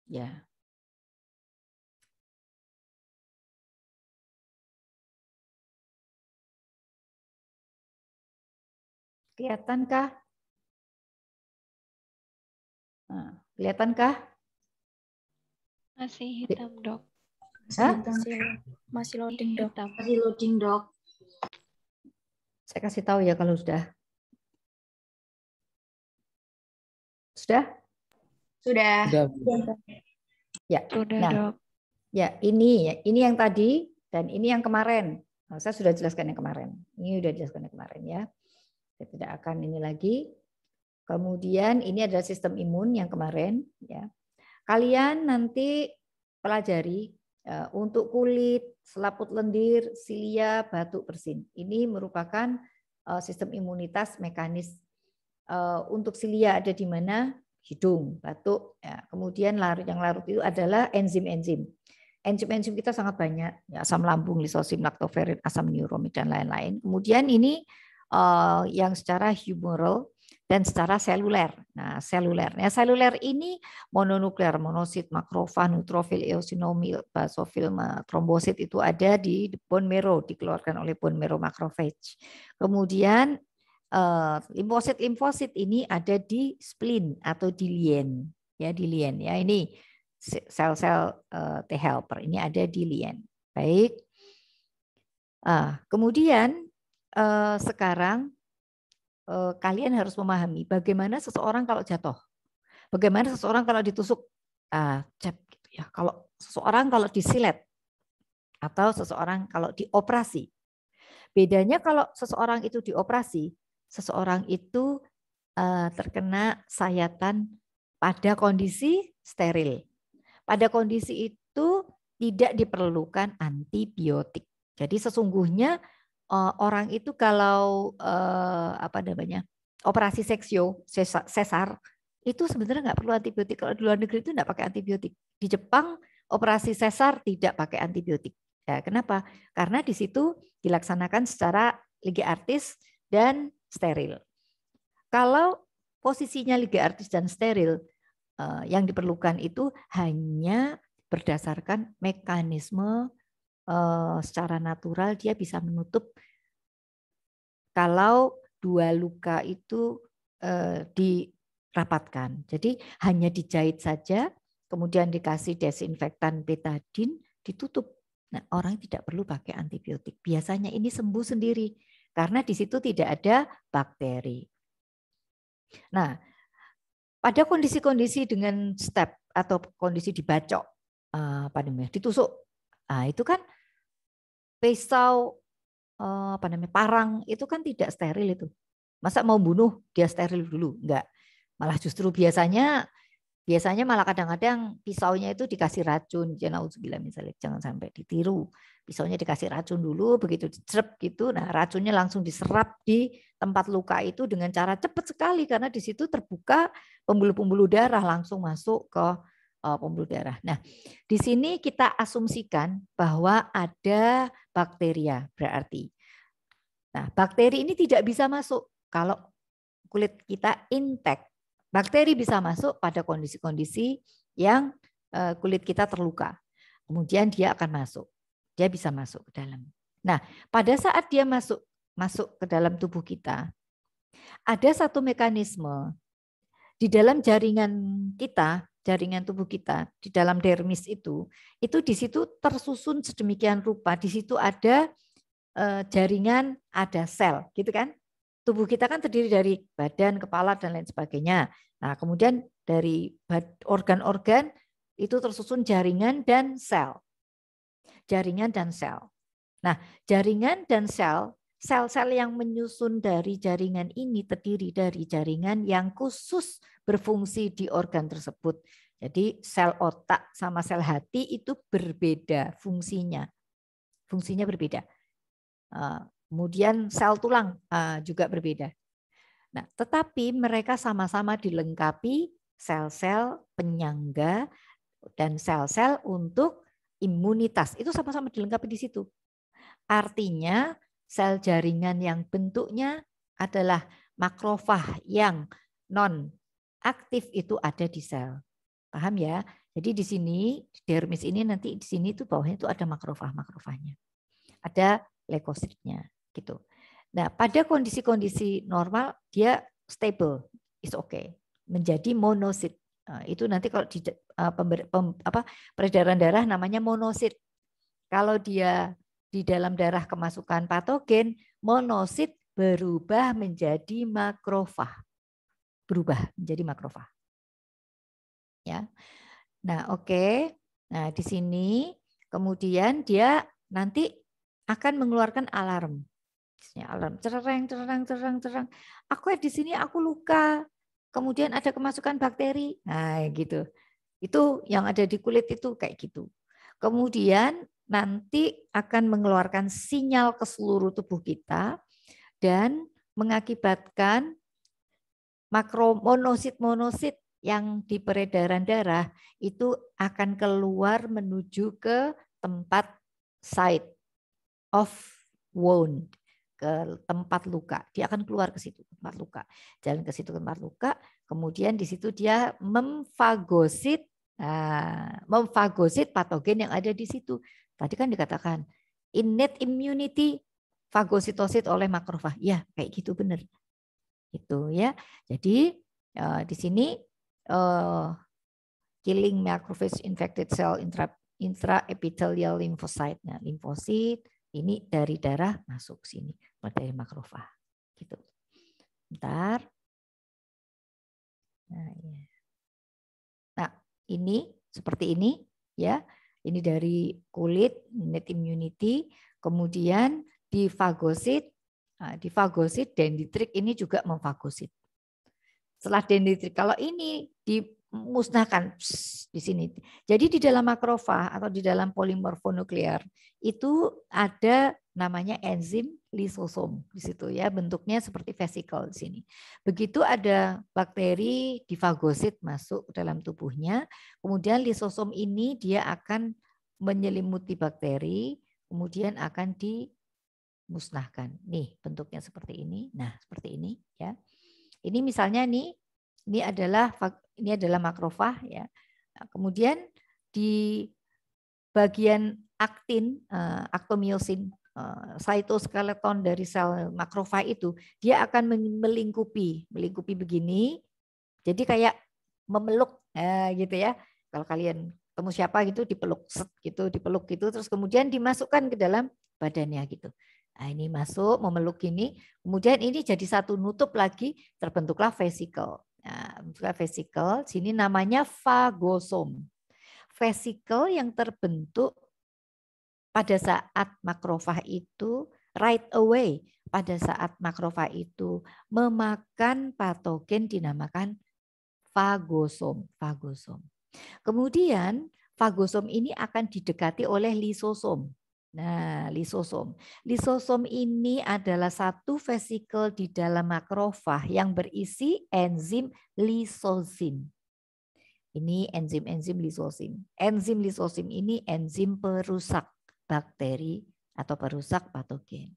Ya. Kelihatankah? Nah, kelihatankah? Masih hitam, Dok. Hah? Masih loading, Dok. Hitam. Masih loading, Dok. Saya kasih tahu ya kalau sudah. Sudah? Sudah. Ya. Sudah, Nah, Dok. ya ini yang tadi dan ini yang kemarin. Nah, saya sudah jelaskan yang kemarin. Ini sudah jelaskan yang kemarin ya. Saya tidak akan ini lagi. Kemudian ini adalah sistem imun yang kemarin ya. Kalian nanti pelajari untuk kulit, selaput lendir, silia, batuk, bersin. Ini merupakan sistem imunitas mekanis. Untuk silia ada di mana? Hidung, batuk. Ya. Kemudian yang larut itu adalah enzim-enzim. Enzim-enzim kita sangat banyak, ya, asam lambung, lisosim, laktoferin, asam neuromid dan lain-lain. Kemudian ini yang secara humoral dan secara seluler. Nah, seluler. Nah, seluler ini mononuklear, monosit, makrofag, neutrofil, eosinofil, basofil, trombosit itu ada di bone marrow, dikeluarkan oleh bone marrow macrophage. Kemudian limfosit ini ada di spleen atau di lien, ya di lien. Ya ini sel-sel T helper ini ada di lien. Baik. Kemudian sekarang kalian harus memahami bagaimana seseorang kalau jatuh, bagaimana seseorang kalau ditusuk, gitu ya. Kalau seseorang kalau disilet atau seseorang kalau dioperasi. Bedanya kalau seseorang itu dioperasi, seseorang itu terkena sayatan pada kondisi steril. Pada kondisi itu tidak diperlukan antibiotik. Jadi sesungguhnya orang itu kalau operasi seksio sesar itu sebenarnya nggak perlu antibiotik. Kalau di luar negeri itu nggak pakai antibiotik. Di Jepang operasi sesar tidak pakai antibiotik. Ya, kenapa? Karena di situ dilaksanakan secara liga artis dan steril. Kalau posisinya liga artis dan steril, yang diperlukan itu hanya berdasarkan mekanisme secara natural dia bisa menutup kalau dua luka itu dirapatkan. Jadi hanya dijahit saja, kemudian dikasih desinfektan betadin, ditutup. Nah, orang tidak perlu pakai antibiotik. Biasanya ini sembuh sendiri karena di situ tidak ada bakteri. Nah, pada kondisi-kondisi dengan step atau kondisi dibacok, ditusuk, itu kan pisau, parang itu kan tidak steril itu. Masa mau bunuh dia steril dulu? Enggak. Malah justru biasanya malah kadang-kadang pisaunya itu dikasih racun. Nauzubillah misalnya, jangan sampai ditiru. Pisaunya dikasih racun dulu, begitu dicerep gitu. Nah, racunnya langsung diserap di tempat luka itu dengan cara cepat sekali karena di situ terbuka pembuluh-pembuluh darah langsung masuk ke pembuluh darah. Nah, di sini kita asumsikan bahwa ada bakteria berarti. Nah, bakteri ini tidak bisa masuk kalau kulit kita intact. Bakteri bisa masuk pada kondisi-kondisi yang kulit kita terluka. Kemudian dia akan masuk. Dia bisa masuk ke dalam. Nah, pada saat dia masuk ke dalam tubuh kita, ada satu mekanisme di dalam jaringan kita, jaringan tubuh kita, di dalam dermis itu di situ tersusun sedemikian rupa. Di situ ada jaringan, ada sel, gitu kan? Tubuh kita kan terdiri dari badan, kepala, dan lain sebagainya. Nah, kemudian dari organ-organ itu tersusun jaringan dan sel. Jaringan dan sel. Nah, jaringan dan sel-sel yang menyusun dari jaringan ini terdiri dari jaringan yang khusus berfungsi di organ tersebut. Jadi sel otak sama sel hati itu berbeda fungsinya. Fungsinya berbeda. Kemudian sel tulang juga berbeda. Nah, tetapi mereka sama-sama dilengkapi sel-sel penyangga dan sel-sel untuk imunitas. Itu sama-sama dilengkapi di situ. Artinya sel jaringan yang bentuknya adalah makrofag yang non aktif itu ada di sel. Paham ya? Jadi di sini dermis ini nanti di sini itu bawahnya itu ada makrofagnya. Ada leukositnya gitu. Nah, pada kondisi-kondisi normal dia stable, is okay, menjadi monosit. Nah, itu nanti kalau di peredaran darah namanya monosit. Kalau dia di dalam darah kemasukan patogen, monosit berubah menjadi makrofag. Berubah menjadi makrofag. Ya. Nah, oke. Nah, di sini kemudian dia nanti akan mengeluarkan alarm. Alarm cereng cereng cereng cereng. Aku di sini aku luka. Kemudian ada kemasukan bakteri. Nah, gitu. Itu yang ada di kulit itu kayak gitu. Kemudian nanti akan mengeluarkan sinyal ke seluruh tubuh kita dan mengakibatkan monosit yang di peredaran darah itu akan keluar menuju ke tempat site of wound, ke tempat luka. Dia akan keluar ke situ tempat luka. Jalan ke situ tempat luka, kemudian di situ dia memfagosit patogen yang ada di situ. Tadi kan dikatakan innate immunity fagositosit oleh makrofag. Ya, kayak gitu benar. Itu ya. Jadi di sini killing macrophage infected cell intraepithelial lymphocyte. Nah, limfosit ini dari darah masuk sini dari makrofag. Gitu. Bentar. Nah, ini seperti ini ya. Ini dari kulit, innate immunity, kemudian difagosit. Nah, difagosit dendritik ini juga memfagosit. Setelah dendritik, kalau ini dimusnahkan di sini. Jadi di dalam makrofag atau di dalam polimorfonuklear itu ada namanya enzim lisosom di situ ya, bentuknya seperti vesikel di sini. Begitu ada bakteri difagosit masuk ke dalam tubuhnya, kemudian lisosom ini dia akan menyelimuti bakteri, kemudian akan dimusnahkan. Nih bentuknya seperti ini. Nah, seperti ini ya. Ini misalnya nih, ini adalah makrofag ya. Nah, kemudian di bagian aktin, aktomiosin, cytoskeleton dari sel makrofag itu, dia akan melingkupi begini. Jadi kayak memeluk gitu ya. Kalau kalian ketemu siapa gitu dipeluk gitu, terus kemudian dimasukkan ke dalam badannya gitu. Nah, ini masuk memeluk ini, kemudian ini jadi satu nutup lagi, terbentuklah vesikel. Nah, vesikel sini namanya fagosom. Vesikel yang terbentuk pada saat makrofag itu right away, pada saat makrofag itu memakan patogen dinamakan fagosom. Kemudian fagosom ini akan didekati oleh lisosom. Nah, lisosom ini adalah satu vesikel di dalam makrofag yang berisi enzim lisosim. Ini enzim lisosim. Enzim lisosim ini enzim perusak bakteri atau perusak patogen.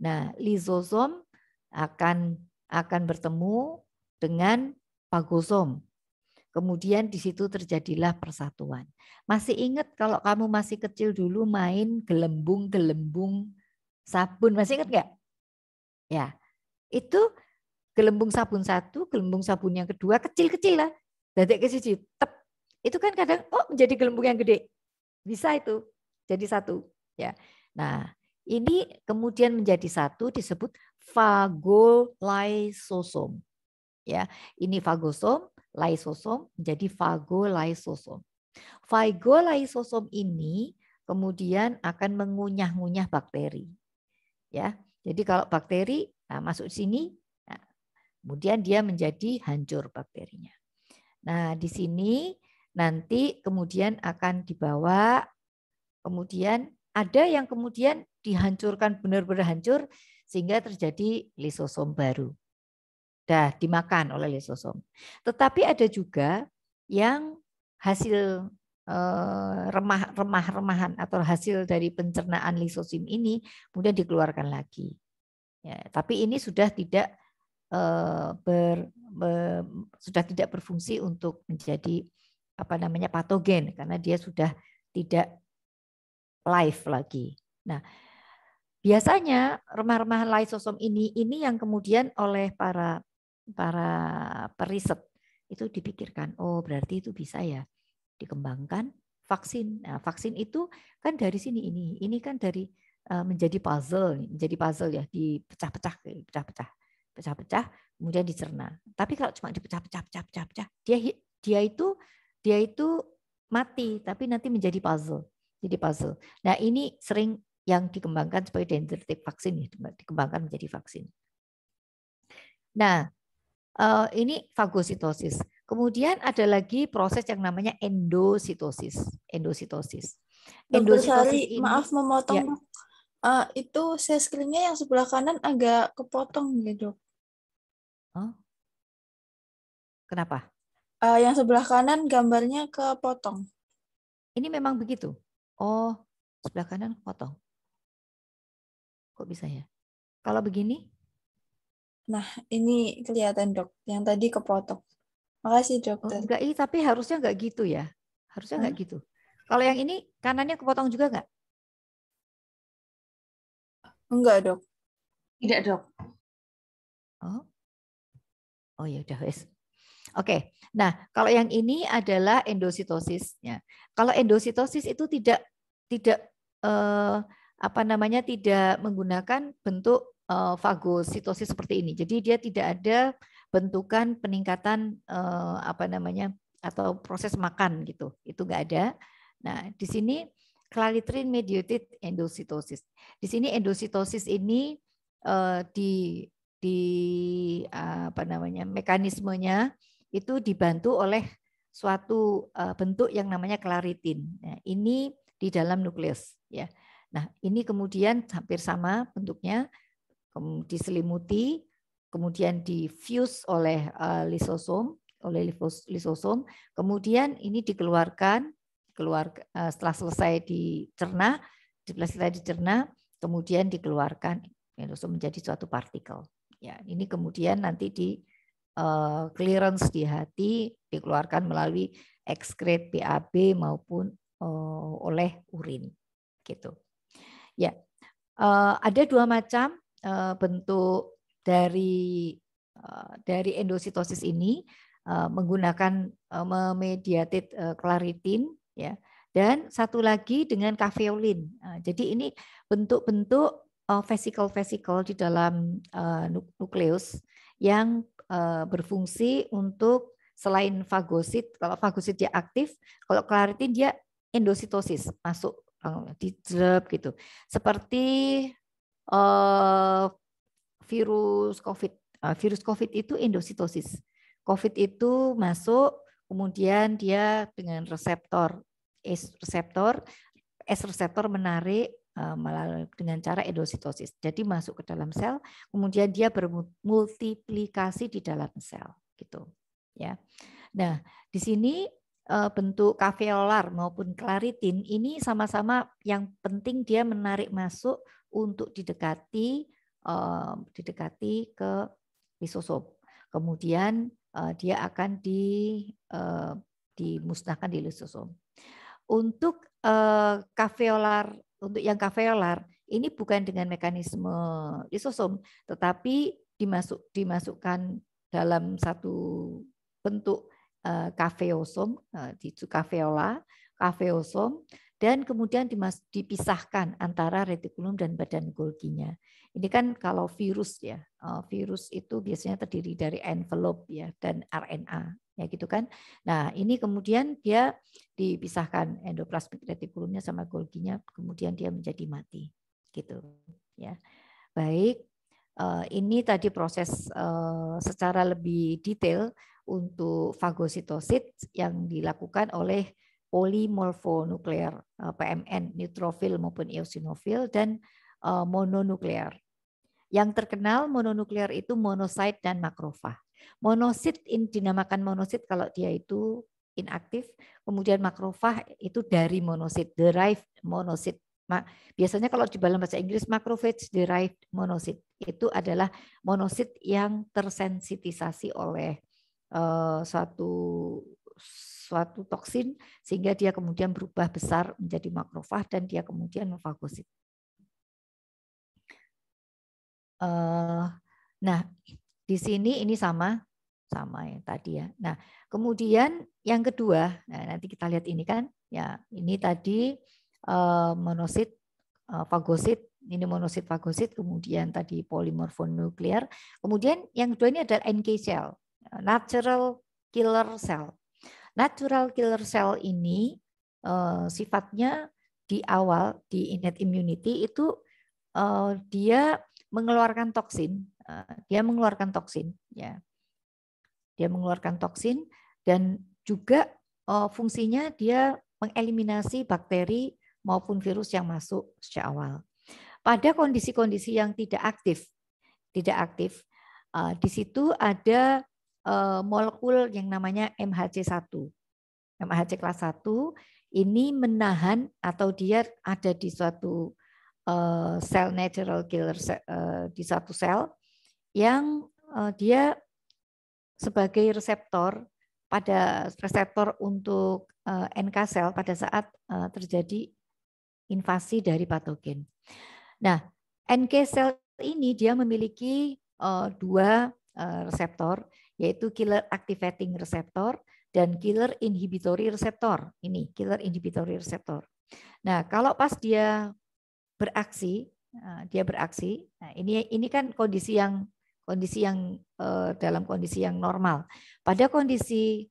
Nah, lisosom akan bertemu dengan fagosom. Kemudian di situ terjadilah persatuan. Masih ingat kalau kamu masih kecil dulu main gelembung sabun, masih ingat nggak? Ya, itu gelembung sabun satu, gelembung sabun yang kedua kecil-kecil lah, dadek ke siji, tep. Itu kan kadang menjadi gelembung yang gede, bisa itu jadi satu. Ya, nah ini kemudian menjadi satu disebut fagolaisosom. Ya, ini fagosom, laisosom menjadi fagolaisosom. Fagolaisosom ini kemudian akan mengunyah-ngunyah bakteri. Ya, jadi kalau bakteri masuk sini, nah, kemudian dia menjadi hancur bakterinya. Nah, di sini nanti kemudian akan dibawa, kemudian ada yang kemudian dihancurkan benar-benar hancur sehingga terjadi lisosom baru. Dah dimakan oleh lisosom. Tetapi ada juga yang hasil remah-remahan atau hasil dari pencernaan lisosim ini kemudian dikeluarkan lagi. Ya, tapi ini sudah tidak sudah tidak berfungsi untuk menjadi patogen karena dia sudah tidak live lagi. Nah, biasanya remah-remahan lysosom ini yang kemudian oleh para periset itu dipikirkan, oh berarti itu bisa ya dikembangkan vaksin. Nah, vaksin itu kan dari sini ini kan dari menjadi puzzle ya, dipecah-pecah, kemudian dicerna. Tapi kalau cuma dipecah-pecah, dia itu mati, tapi nanti menjadi puzzle. Jadi puzzle. Nah, ini sering yang dikembangkan sebagai dendritic vaksin ya, dikembangkan menjadi vaksin. Nah, ini fagositosis. Kemudian ada lagi proses yang namanya endositosis. Dokter Sari, Ini, maaf memotong. ya. Itu share screen-nya yang sebelah kanan agak kepotong gitu. Oh. Kenapa? Yang sebelah kanan gambarnya kepotong. Ini memang begitu. Oh, sebelah kanan kepotong. Kok bisa ya? Kalau begini? Nah, ini kelihatan dok. Yang tadi kepotong. Makasih dokter. Oh, enggak, tapi harusnya enggak gitu ya. Harusnya enggak gitu. Kalau yang ini kanannya kepotong juga enggak? Enggak dok. Tidak dok. Oh ya udah wes. Oke. Nah, kalau yang ini adalah endositosis ya. Kalau endositosis itu tidak tidak menggunakan bentuk fagositosis seperti ini. Jadi dia tidak ada bentukan peningkatan atau proses makan gitu. Itu enggak ada. Nah, di sini clarithrine mediated endositosis. Di sini endositosis ini mekanismenya itu dibantu oleh suatu bentuk yang namanya claritin. Nah, ini di dalam nukleus ya. Nah, ini kemudian hampir sama bentuknya, diselimuti, kemudian diffuse oleh lisosom, kemudian ini dikeluarkan setelah selesai dicerna, kemudian dikeluarkan menjadi suatu partikel. Ya, ini kemudian nanti di clearance di hati, dikeluarkan melalui ekskret BAB maupun oleh urin, gitu. Ya, ada dua macam bentuk dari endositosis ini, menggunakan mediated claritin, ya, dan satu lagi dengan caveolin. Jadi ini bentuk-bentuk vesikel-vesikel di dalam nukleus yang berfungsi untuk selain fagosit, kalau fagosit dia aktif, kalau claritin dia endositosis, masuk di drop gitu. Seperti virus COVID. Virus COVID itu endositosis. COVID itu masuk, kemudian dia dengan reseptor S reseptor menarik melalui dengan cara endositosis. Jadi masuk ke dalam sel, kemudian dia bermultiplikasi di dalam sel, gitu. Ya. Nah, di sini bentuk caveolar maupun claritin ini sama-sama yang penting dia menarik masuk untuk didekati ke lisosom. Kemudian dia akan dimusnahkan di lisosom. Untuk yang caveolar ini bukan dengan mekanisme lisosom, tetapi dimasukkan dalam satu bentuk caveosom, caveosom, dan kemudian dipisahkan antara retikulum dan badan Golginya. Ini kan kalau virus ya, virus itu biasanya terdiri dari envelope ya dan RNA ya gitu kan. Nah, ini kemudian dia dipisahkan endoplasmik retikulumnya sama Golginya, kemudian dia menjadi mati gitu ya. Baik, ini tadi proses secara lebih detail untuk fagositosis yang dilakukan oleh polimorfonuklear PMN, neutrofil maupun eosinofil, dan mononuklear. Yang terkenal mononuklear itu monosit dan makrofag. Monosit dinamakan monosit kalau dia itu inaktif, kemudian makrofag itu dari monosit, derived monosit. Biasanya kalau di dalam bahasa Inggris macrophage derived monosit itu adalah monosit yang tersensitisasi oleh suatu toksin sehingga dia kemudian berubah besar menjadi makrofag dan dia kemudian memfagosit. Nah, di sini ini sama yang tadi ya. Nah, kemudian yang kedua, nah nanti kita lihat ini kan, ya ini tadi monosit, fagosit, ini monosit fagosit, kemudian tadi polimorfonuklear, kemudian yang kedua ini adalah NK cell, natural killer cell. Natural killer cell ini sifatnya di awal di innate immunity itu dia mengeluarkan toksin, ya. Dia mengeluarkan toksin dan juga fungsinya dia mengeliminasi bakteri maupun virus yang masuk sejak awal. Pada kondisi-kondisi yang tidak aktif, di situ ada molekul yang namanya MHC1. MHC kelas 1 ini menahan atau dia ada di suatu sel natural killer di satu sel yang dia sebagai reseptor untuk NK sel pada saat terjadi invasi dari patogen. Nah, NK sel ini dia memiliki dua reseptor, yaitu killer activating receptor dan killer inhibitory receptor. Ini killer inhibitory receptor. Nah, kalau pas dia beraksi, nah ini kan kondisi yang dalam kondisi yang normal. Pada kondisi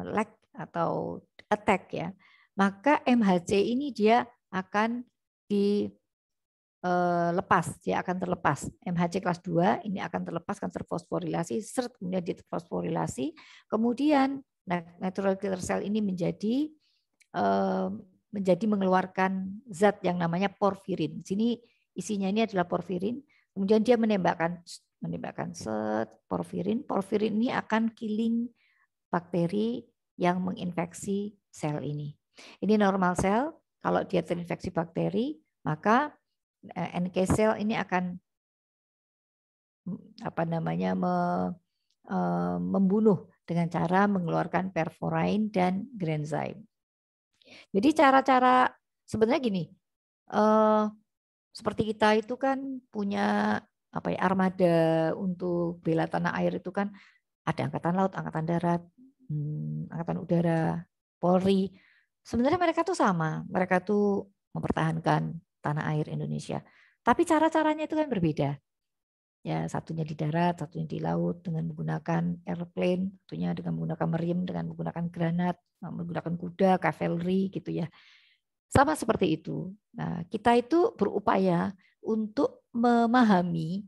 lag atau attack ya, maka MHC ini dia akan dia akan terlepas. MHC kelas 2 ini akan terlepas, akan terfosforilasi, kemudian ditfosforilasi, kemudian natural killer cell ini menjadi mengeluarkan zat yang namanya porfirin. Di sini isinya ini adalah porfirin. Kemudian dia menembakkan porfirin. Porfirin ini akan killing bakteri yang menginfeksi sel ini. Ini normal sel. Kalau dia terinfeksi bakteri, maka NK sel ini akan membunuh dengan cara mengeluarkan perforin dan granzyme. Jadi cara-cara sebenarnya gini, seperti kita itu kan punya armada untuk bela tanah air itu kan ada angkatan laut, angkatan darat, angkatan udara, Polri. Sebenarnya mereka tuh sama, mereka tuh mempertahankan tanah air Indonesia. Tapi cara-caranya itu kan berbeda. Ya, satunya di darat, satunya di laut dengan menggunakan airplane, satunya dengan menggunakan meriam, dengan menggunakan granat, menggunakan kuda, cavalry gitu ya. Sama seperti itu. Nah, kita itu berupaya untuk memahami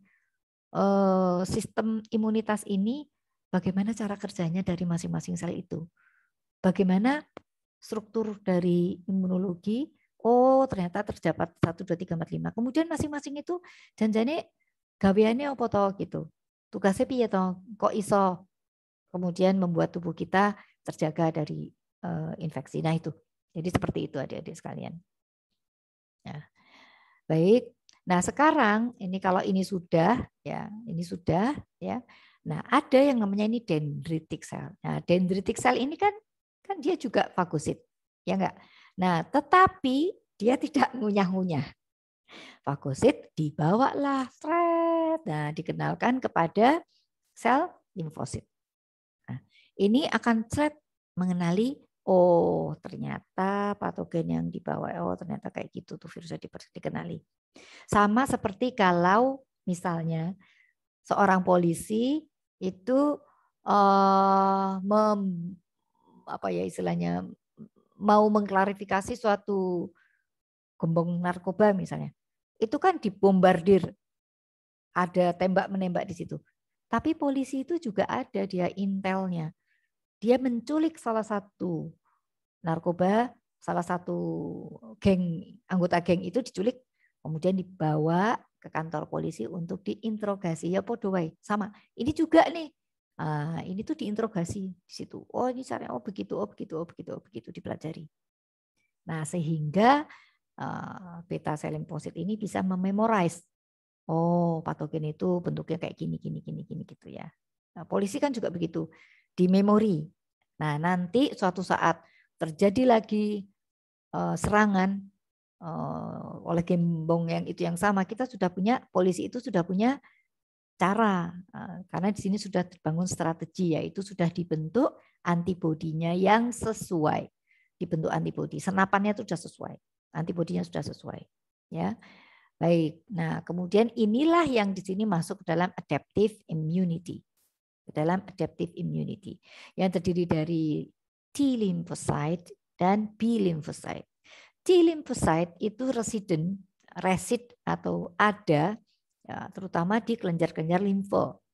sistem imunitas ini, bagaimana cara kerjanya dari masing-masing sel itu. Bagaimana struktur dari imunologi, oh ternyata terdapat 1, 2, 3, 4, 5. Kemudian masing-masing itu janjane gaweane apa to gitu. Tugasnya piye to? Kok iso kemudian membuat tubuh kita terjaga dari infeksi. Nah itu. Jadi seperti itu adik-adik sekalian. Nah, baik. Nah, sekarang ini kalau ini sudah ya. Nah, ada yang namanya ini dendritic cell. Nah, dendritic cell ini kan dia juga fagosit. Ya enggak? Nah, tetapi dia tidak ngunyah-ngunyah. Fagosit dibawalah nah, dikenalkan kepada sel limfosit. Nah, ini akan mengenali, oh ternyata patogen yang dibawa, oh ternyata kayak gitu tuh virusnya dikenali. Sama seperti kalau misalnya seorang polisi itu istilahnya mau mengklarifikasi suatu gembong narkoba misalnya. Itu kan dibombardir, ada tembak-menembak di situ. Tapi polisi itu juga ada dia intelnya. Dia menculik salah satu narkoba, salah satu anggota geng itu diculik, kemudian dibawa ke kantor polisi untuk diinterogasi. Ya podo wae, sama. Ini juga nih. Ini tuh diinterogasi di situ. Oh ini caranya, oh begitu dipelajari. Nah sehingga beta sel limfosit ini bisa mememorize. Oh, patogen itu bentuknya kayak gini gitu ya. Nah, polisi kan juga begitu, di memori. Nah, nanti suatu saat terjadi lagi serangan, oleh gembong yang itu yang sama, kita sudah punya, polisi itu sudah punya cara, karena di sini sudah terbangun strategi, yaitu sudah dibentuk antibodinya yang sesuai, dibentuk antibodi, senapannya itu sudah sesuai, antibodinya sudah sesuai, ya. Baik, nah kemudian inilah yang di sini masuk ke dalam adaptive immunity, yang terdiri dari T lymphocyte dan B lymphocyte. T lymphocyte itu resid atau ada, ya, terutama di kelenjar-kelenjar limfo.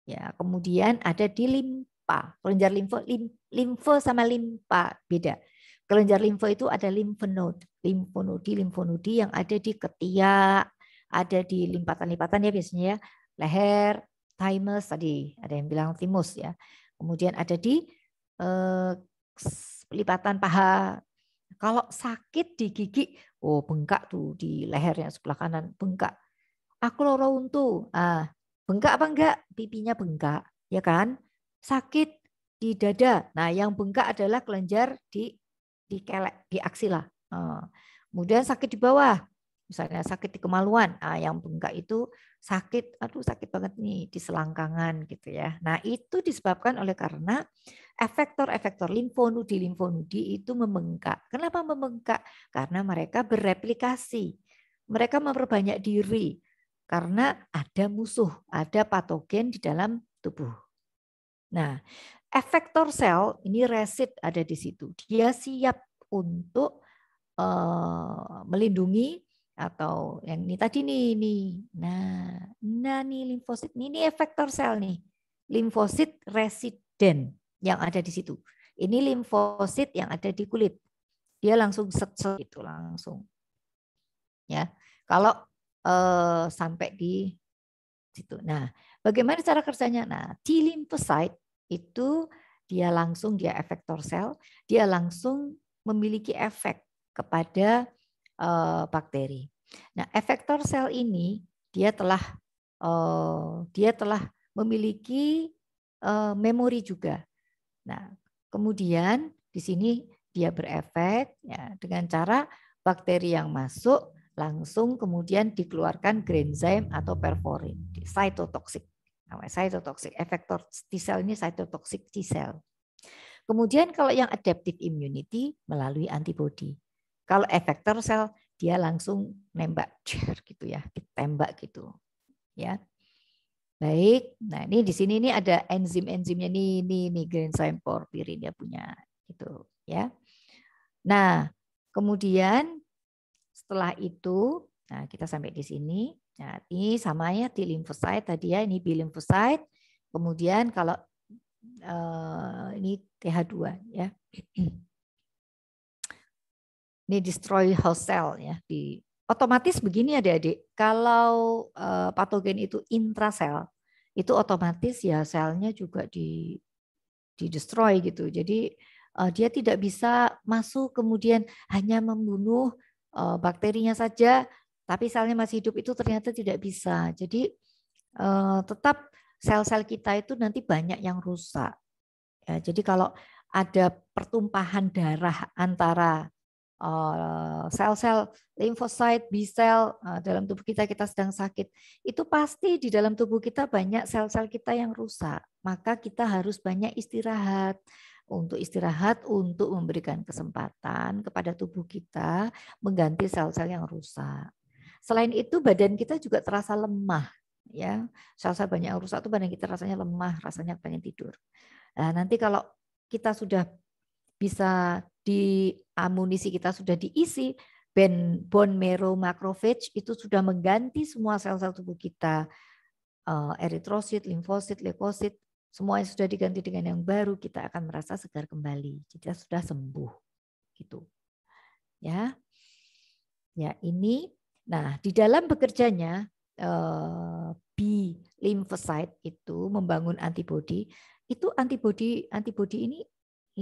Ya, kemudian ada di limpa. Kelenjar limfo sama limpa beda. Kelenjar limfo itu ada limfonodi yang ada di ketiak, ada di limpatan-limpatan ya biasanya ya, leher, thymus tadi ada yang bilang thymus ya. Kemudian ada di lipatan paha. Kalau sakit di gigi, oh bengkak tuh di lehernya sebelah kanan, bengkak. Aku loro untu. Bengkak apa enggak? Pipinya bengkak, ya kan? Sakit di dada. Nah, yang bengkak adalah kelenjar di kelek, di aksila. Kemudian sakit di bawah. Misalnya sakit di kemaluan. Yang bengkak itu sakit, aduh sakit banget nih di selangkangan gitu ya. Nah, itu disebabkan oleh karena efektor limfonodi itu membengkak. Kenapa membengkak? Karena mereka bereplikasi. Mereka memperbanyak diri. Karena ada musuh, ada patogen di dalam tubuh. Nah, efektor sel ini resid ada di situ. Dia siap untuk melindungi atau yang ini tadi nih. Nah nih limfosit ini efektor sel nih. Limfosit residen yang ada di situ. Ini limfosit yang ada di kulit. Dia langsung set itu langsung. Ya. Kalau sampai di situ. Nah, bagaimana cara kerjanya? Nah, T lymphocyte itu dia efektor sel, dia langsung memiliki efek kepada bakteri. Nah, efektor sel ini dia telah memiliki memori juga. Nah, kemudian di sini dia berefek ya dengan cara bakteri yang masuk langsung kemudian dikeluarkan granzyme atau perforin, cytotoxic. Namanya cytotoxic. Efektor T-cell ini cytotoxic T-cell. Kemudian kalau yang adaptive immunity melalui antibody. Kalau efektor sel dia langsung nembak gitu ya, ditembak gitu. Ya. Baik. Nah, ini di sini ini ada enzim-enzimnya nih granzyme porphyrin dia punya gitu ya. Nah, kemudian setelah itu, nah kita sampai di sini. Nah, ini samanya T lymphocyte tadi ya, ini B lymphocyte. Kemudian kalau ini TH2 ya. Ini destroy host cell ya. Otomatis begini adik-adik, kalau patogen itu intrasel, itu otomatis ya selnya juga di destroy gitu. Jadi dia tidak bisa masuk kemudian hanya membunuh bakterinya saja, tapi selnya masih hidup itu ternyata tidak bisa. Jadi tetap sel-sel kita itu nanti banyak yang rusak. Ya, jadi kalau ada pertumpahan darah antara sel-sel limfosit, B-sel dalam tubuh kita sedang sakit, itu pasti di dalam tubuh kita banyak sel-sel kita yang rusak. Maka kita harus banyak istirahat. Untuk memberikan kesempatan kepada tubuh kita mengganti sel-sel yang rusak. Selain itu badan kita juga terasa lemah, ya. Sel-sel banyak yang rusak itu badan kita rasanya lemah, rasanya pengen tidur. Nah, nanti kalau kita sudah bisa amunisi kita sudah diisi, bone marrow macrophage itu sudah mengganti semua sel-sel tubuh kita, eritrosit, limfosit, leukosit, semuanya sudah diganti dengan yang baru, kita akan merasa segar kembali. Jadi sudah sembuh, gitu. Ya, ini. Nah, di dalam bekerjanya B lymphocyte itu membangun antibodi. Itu antibodi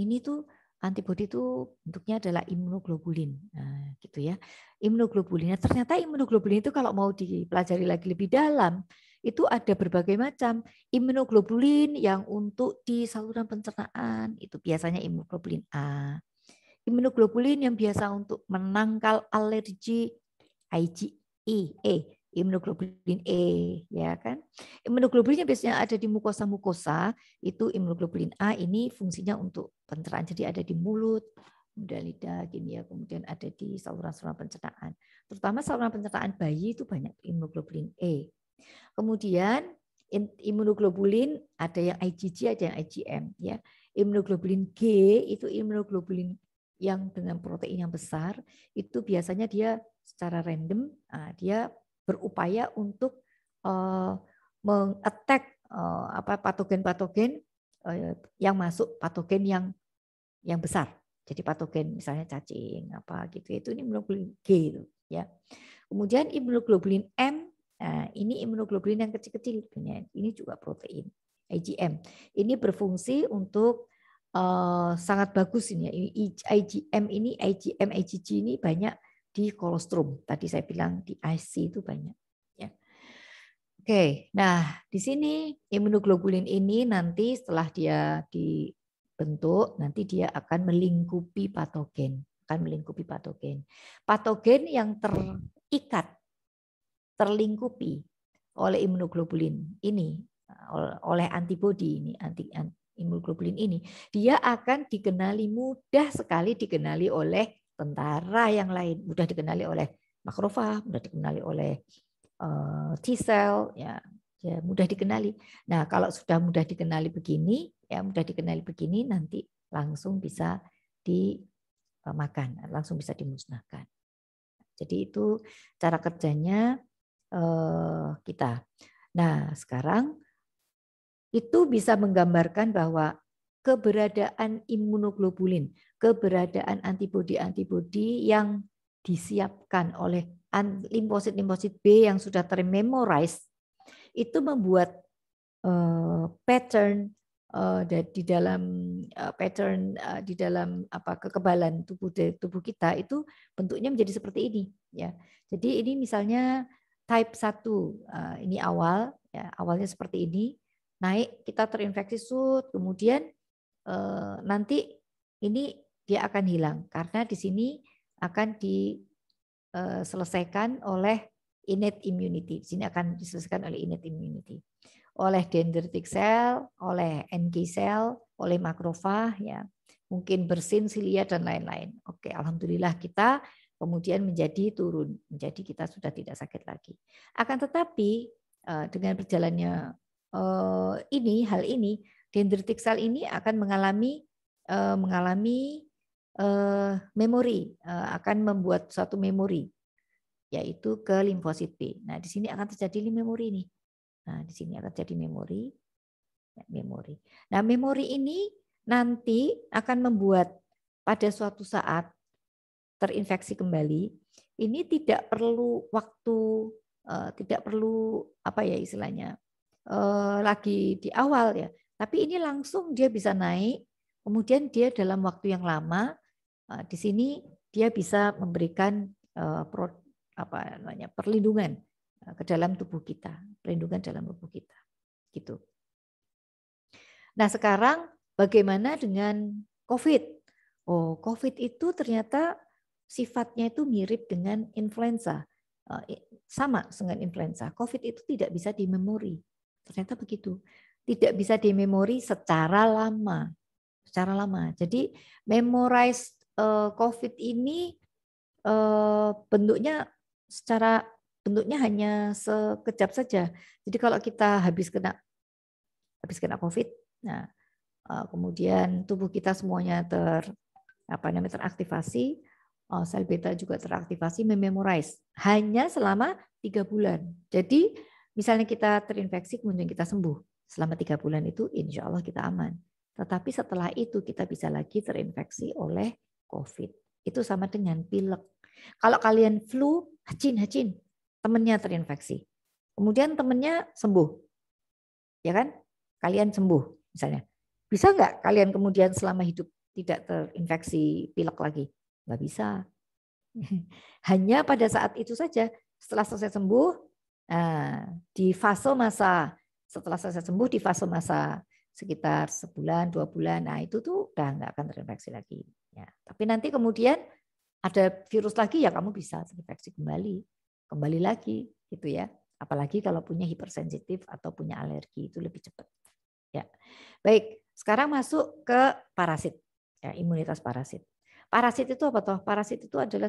ini tuh antibodi itu bentuknya adalah imunoglobulin, nah, gitu ya. Imunoglobulin. Ternyata imunoglobulin itu kalau mau dipelajari lagi lebih dalam, itu ada berbagai macam imunoglobulin yang untuk di saluran pencernaan, itu biasanya imunoglobulin A, Imunoglobulin yang biasa untuk menangkal alergi IgE, imunoglobulin E, ya kan? Imunoglobulin yang biasanya ada di mukosa-mukosa itu imunoglobulin A, ini fungsinya untuk pencernaan, jadi ada di mulut, kemudian lidah, gini ya, kemudian ada di saluran-saluran pencernaan. Terutama saluran pencernaan bayi itu banyak imunoglobulin E. Kemudian imunoglobulin ada yang IgG, ada yang IgM, ya. Imunoglobulin G itu imunoglobulin yang dengan protein yang besar, itu biasanya dia secara random dia berupaya untuk meng-attack patogen-patogen yang masuk, patogen yang besar. Jadi patogen misalnya cacing apa gitu, itu imunoglobulin G itu, ya. Kemudian imunoglobulin M, ini imunoglobulin yang kecil-kecil, ini juga protein IgM. Ini berfungsi untuk sangat bagus ini ya. IgM ini, IgM, IgG ini banyak di kolostrum. Tadi saya bilang di IC itu banyak. Ya. Oke, nah di sini imunoglobulin ini nanti setelah dia dibentuk, nanti dia akan melingkupi patogen. Patogen yang terikat, terlingkupi oleh imunoglobulin ini, oleh antibodi ini, imunoglobulin ini, dia akan dikenali, mudah sekali dikenali oleh tentara yang lain, mudah dikenali oleh makrofag, mudah dikenali oleh T-cell, ya mudah dikenali. Nah, kalau sudah mudah dikenali begini, nanti langsung bisa dimakan, langsung bisa dimusnahkan. Jadi itu cara kerjanya kita. Nah, sekarang itu bisa menggambarkan bahwa keberadaan imunoglobulin, keberadaan antibodi-antibodi yang disiapkan oleh limfosit B yang sudah termemorize, itu membuat pattern di dalam kekebalan tubuh kita itu bentuknya menjadi seperti ini, ya. Jadi ini misalnya type 1, ini awal, ya, awalnya seperti ini. Naik, kita terinfeksi kemudian nanti ini dia akan hilang karena di sini akan diselesaikan oleh innate immunity. Di sini akan diselesaikan oleh innate immunity, oleh dendritic cell, oleh NK cell, oleh makrofag, ya, mungkin bersin, silia dan lain-lain. Oke, alhamdulillah kita kemudian menjadi turun, menjadi kita sudah tidak sakit lagi. Akan tetapi dengan berjalannya hal ini, dendritic cell ini akan mengalami memori, akan membuat suatu memori, yaitu ke limfosit B. Nah, di sini akan terjadi memori ini. Nah, di sini akan terjadi memori. Nah, memori ini nanti akan membuat pada suatu saat terinfeksi kembali, ini tidak perlu waktu, tidak perlu istilahnya lagi di awal, ya, tapi ini langsung dia bisa naik, kemudian dia dalam waktu yang lama di sini dia bisa memberikan perlindungan ke dalam tubuh kita, gitu. Nah, sekarang bagaimana dengan COVID? COVID itu ternyata sifatnya itu mirip dengan influenza, sama dengan influenza. COVID itu tidak bisa dimemori. Ternyata begitu. Tidak bisa dimemori secara lama. Jadi memorize COVID ini bentuknya hanya sekejap saja. Jadi kalau kita habis kena COVID, nah kemudian tubuh kita semuanya teraktivasi, sel beta juga teraktivasi, mememorize hanya selama 3 bulan. Jadi misalnya kita terinfeksi kemudian kita sembuh, selama 3 bulan itu insya Allah kita aman. Tetapi setelah itu kita bisa lagi terinfeksi oleh COVID. Itu sama dengan pilek. Kalau kalian flu, hacin, temannya terinfeksi. Kemudian temannya sembuh. Ya kan? Kalian sembuh misalnya. Bisa nggak kalian kemudian selama hidup tidak terinfeksi pilek lagi? Nggak bisa. Hanya pada saat itu saja. Setelah selesai sembuh, di fase masa sekitar sebulan, 2 bulan, nah itu tuh udah nggak akan terinfeksi lagi. Ya, tapi nanti kemudian ada virus lagi ya kamu bisa terinfeksi kembali lagi gitu ya. Apalagi kalau punya hipersensitif atau punya alergi itu lebih cepat. Ya. Baik, sekarang masuk ke parasit. Ya, imunitas parasit. Parasit itu apa toh? Parasit itu adalah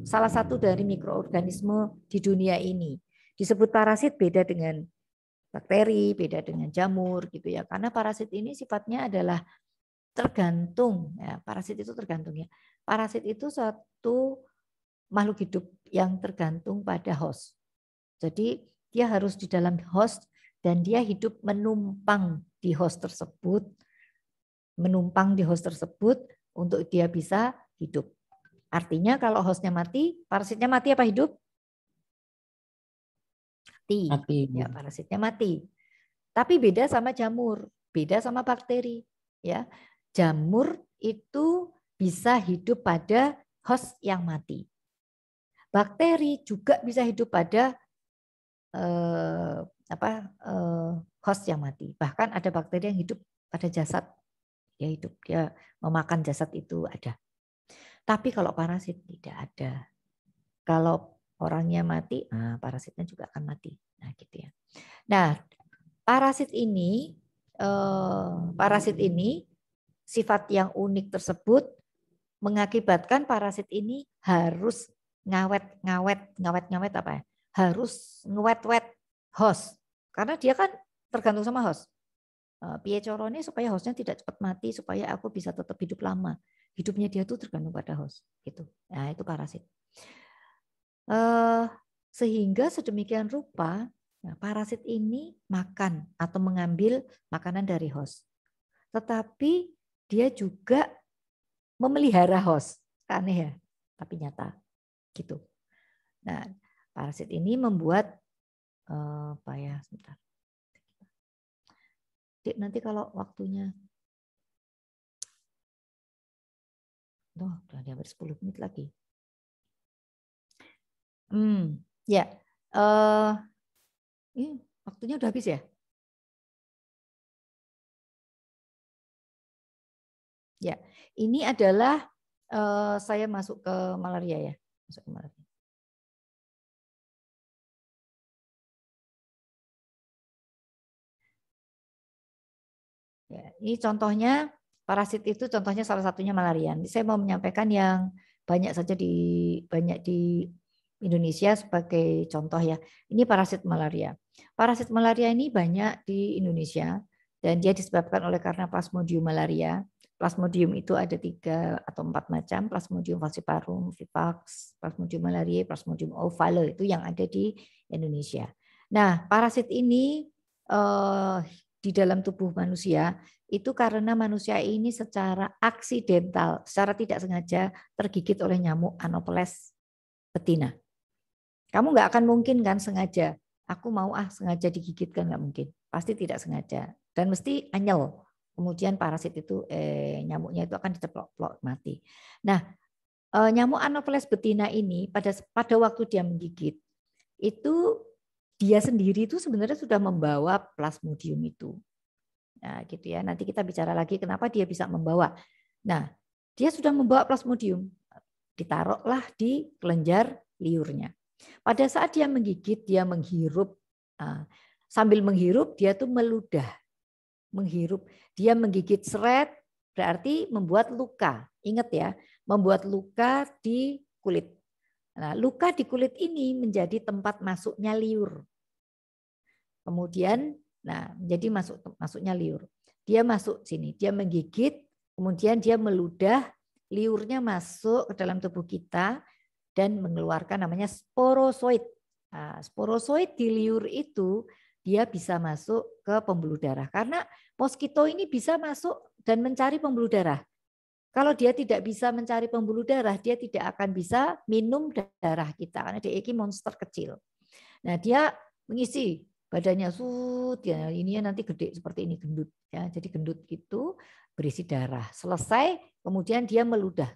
salah satu dari mikroorganisme di dunia ini. Disebut parasit beda dengan bakteri, beda dengan jamur gitu ya. Karena parasit ini sifatnya adalah tergantung, ya, parasit itu tergantung ya. Parasit itu suatu makhluk hidup yang tergantung pada host. Jadi dia harus di dalam host dan dia hidup menumpang di host tersebut, untuk dia bisa hidup. Artinya kalau hostnya mati, parasitnya mati apa hidup? Mati. Ya, parasitnya mati. Tapi beda sama jamur, beda sama bakteri, ya. Jamur itu bisa hidup pada host yang mati. Bakteri juga bisa hidup pada host yang mati. Bahkan ada bakteri yang hidup pada jasad. Dia memakan jasad itu ada. Tapi kalau parasit tidak ada. Kalau orangnya mati, parasitnya juga akan mati. Nah, gitu ya. Nah, parasit ini sifat yang unik tersebut mengakibatkan parasit ini harus ngawet apa ya? Harus ngewet-wet host. Karena dia kan tergantung sama host. Piye carane supaya hostnya tidak cepat mati, supaya aku bisa tetap hidup lama. Hidupnya dia tuh tergantung pada host. Gitu. Nah, itu parasit. Sehingga sedemikian rupa, parasit ini makan atau mengambil makanan dari host. Tetapi dia juga memelihara host. Aneh ya, tapi nyata. Gitu. Nah, parasit ini membuat sebentar. Nanti kalau waktunya udah hampir 10 menit lagi. Ya. Ini waktunya udah habis ya? Ya, ini adalah saya masuk ke malaria ya. Masuk ke malaria. Ya, ini contohnya parasit itu contohnya salah satunya malaria. Saya mau menyampaikan yang banyak di Indonesia sebagai contoh ya. Ini parasit malaria. Parasit malaria ini banyak di Indonesia dan dia disebabkan oleh karena Plasmodium malaria. Plasmodium itu ada 3 atau 4 macam, Plasmodium falciparum, vivax, Plasmodium malariae, Plasmodium ovale itu yang ada di Indonesia. Nah, parasit ini di dalam tubuh manusia itu karena manusia ini secara aksidental, secara tidak sengaja tergigit oleh nyamuk Anopheles betina. Kamu nggak akan mungkin kan sengaja, aku mau sengaja digigit kan nggak mungkin, pasti tidak sengaja dan mesti anyel. Kemudian parasit itu nyamuknya itu akan diceplok mati. Nah, nyamuk Anopheles betina ini pada waktu dia menggigit itu dia sendiri itu sebenarnya sudah membawa Plasmodium itu. Nah, gitu ya. Nanti kita bicara lagi kenapa dia bisa membawa. Nah, dia sudah membawa Plasmodium. Ditaruhlah di kelenjar liurnya. Pada saat dia menggigit, dia menghirup. Sambil menghirup, dia tuh meludah. Menghirup. Dia menggigit seret, berarti membuat luka. Ingat ya, membuat luka di kulit. Nah, luka di kulit ini menjadi tempat masuknya liur. Kemudian, jadi masuknya liur. Dia masuk sini, dia menggigit, kemudian dia meludah, liurnya masuk ke dalam tubuh kita dan mengeluarkan namanya sporozoid. Nah, sporozoid di liur itu dia bisa masuk ke pembuluh darah karena mosquito ini bisa masuk dan mencari pembuluh darah. Kalau dia tidak bisa mencari pembuluh darah, dia tidak akan bisa minum darah kita karena dia ini monster kecil. Nah, dia mengisi badannya ya ini nanti gede seperti ini gendut ya. Jadi gendut itu berisi darah. Selesai kemudian dia meludah,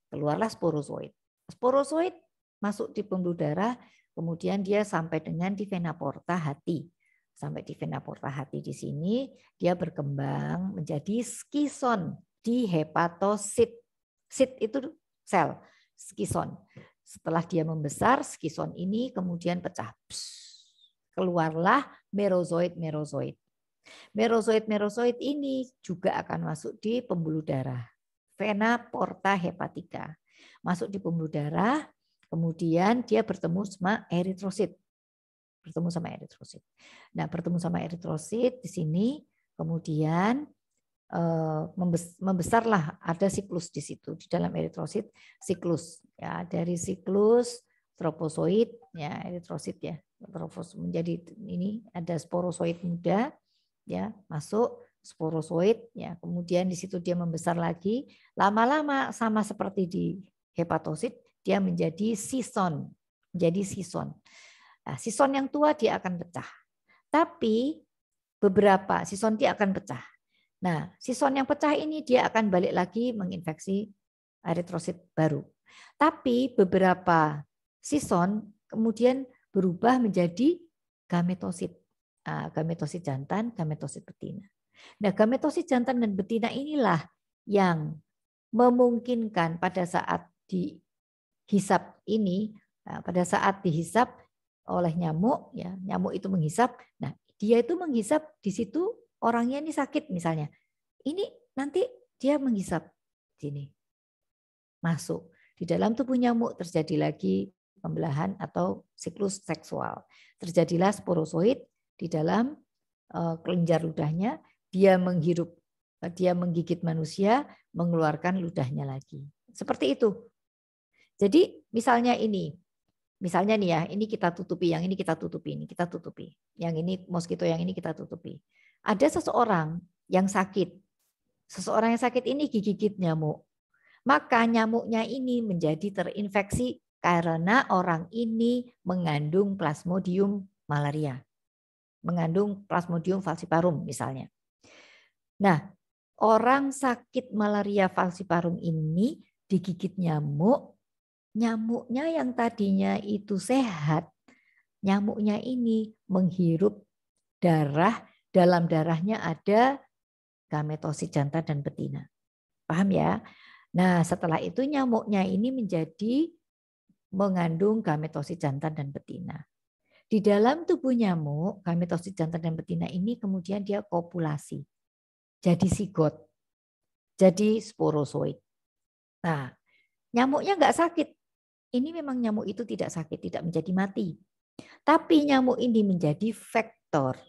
keluarlah sporozoid. Sporozoid masuk di pembuluh darah, kemudian dia sampai dengan di vena porta hati. Sampai di vena porta hati di sini dia berkembang menjadi skison. di hepatosit. Sit itu sel, skison. Setelah dia membesar, skison ini kemudian pecah. Keluarlah merozoid. Merozoid ini juga akan masuk di pembuluh darah. Vena porta hepatica. Masuk di pembuluh darah, kemudian dia bertemu sama eritrosit. Nah, bertemu sama eritrosit di sini, kemudian membesarlah, ada siklus di situ di dalam eritrosit, siklus ya, dari siklus tropozoid ya, eritrosit ya, menjadi ini ada sporozoid muda ya, masuk sporozoid ya, kemudian di situ dia membesar lagi, lama-lama sama seperti di hepatosit dia menjadi sison. Nah, sison yang tua dia akan pecah. Tapi beberapa sison dia akan pecah. Nah, sison yang pecah ini dia akan balik lagi menginfeksi eritrosit baru. Tapi beberapa sison kemudian berubah menjadi gametosit. Gametosit jantan, gametosit betina. Nah, gametosit jantan dan betina inilah yang memungkinkan pada saat dihisap ini, pada saat dihisap oleh nyamuk, ya nyamuk itu menghisap. Nah, dia itu menghisap di situ orangnya ini sakit misalnya. Ini nanti dia menghisap sini, masuk di dalam tubuh nyamuk, terjadi lagi pembelahan atau siklus seksual. Terjadilah sporozoid di dalam kelenjar ludahnya, dia menghirup, dia menggigit manusia, mengeluarkan ludahnya lagi. Seperti itu. Jadi misalnya nih ya, ini kita tutupi, yang ini kita tutupi, yang ini moskito, yang ini kita tutupi. Ada seseorang yang sakit, ini digigit nyamuk, maka nyamuknya ini menjadi terinfeksi karena orang ini mengandung Plasmodium malaria, mengandung Plasmodium falciparum misalnya. Nah, orang sakit malaria falciparum ini digigit nyamuk, nyamuknya yang tadinya itu sehat, nyamuknya ini menghirup darah, dalam darahnya ada gametosit jantan dan betina. Paham ya? Nah, setelah itu nyamuknya ini menjadi mengandung gametosit jantan dan betina. Di dalam tubuh nyamuk, gametosit jantan dan betina ini kemudian dia kopulasi. Jadi sigot. Jadi sporozoid. Nah, nyamuknya nggak sakit. Ini memang nyamuk itu tidak sakit, tidak menjadi mati. Tapi nyamuk ini menjadi vektor.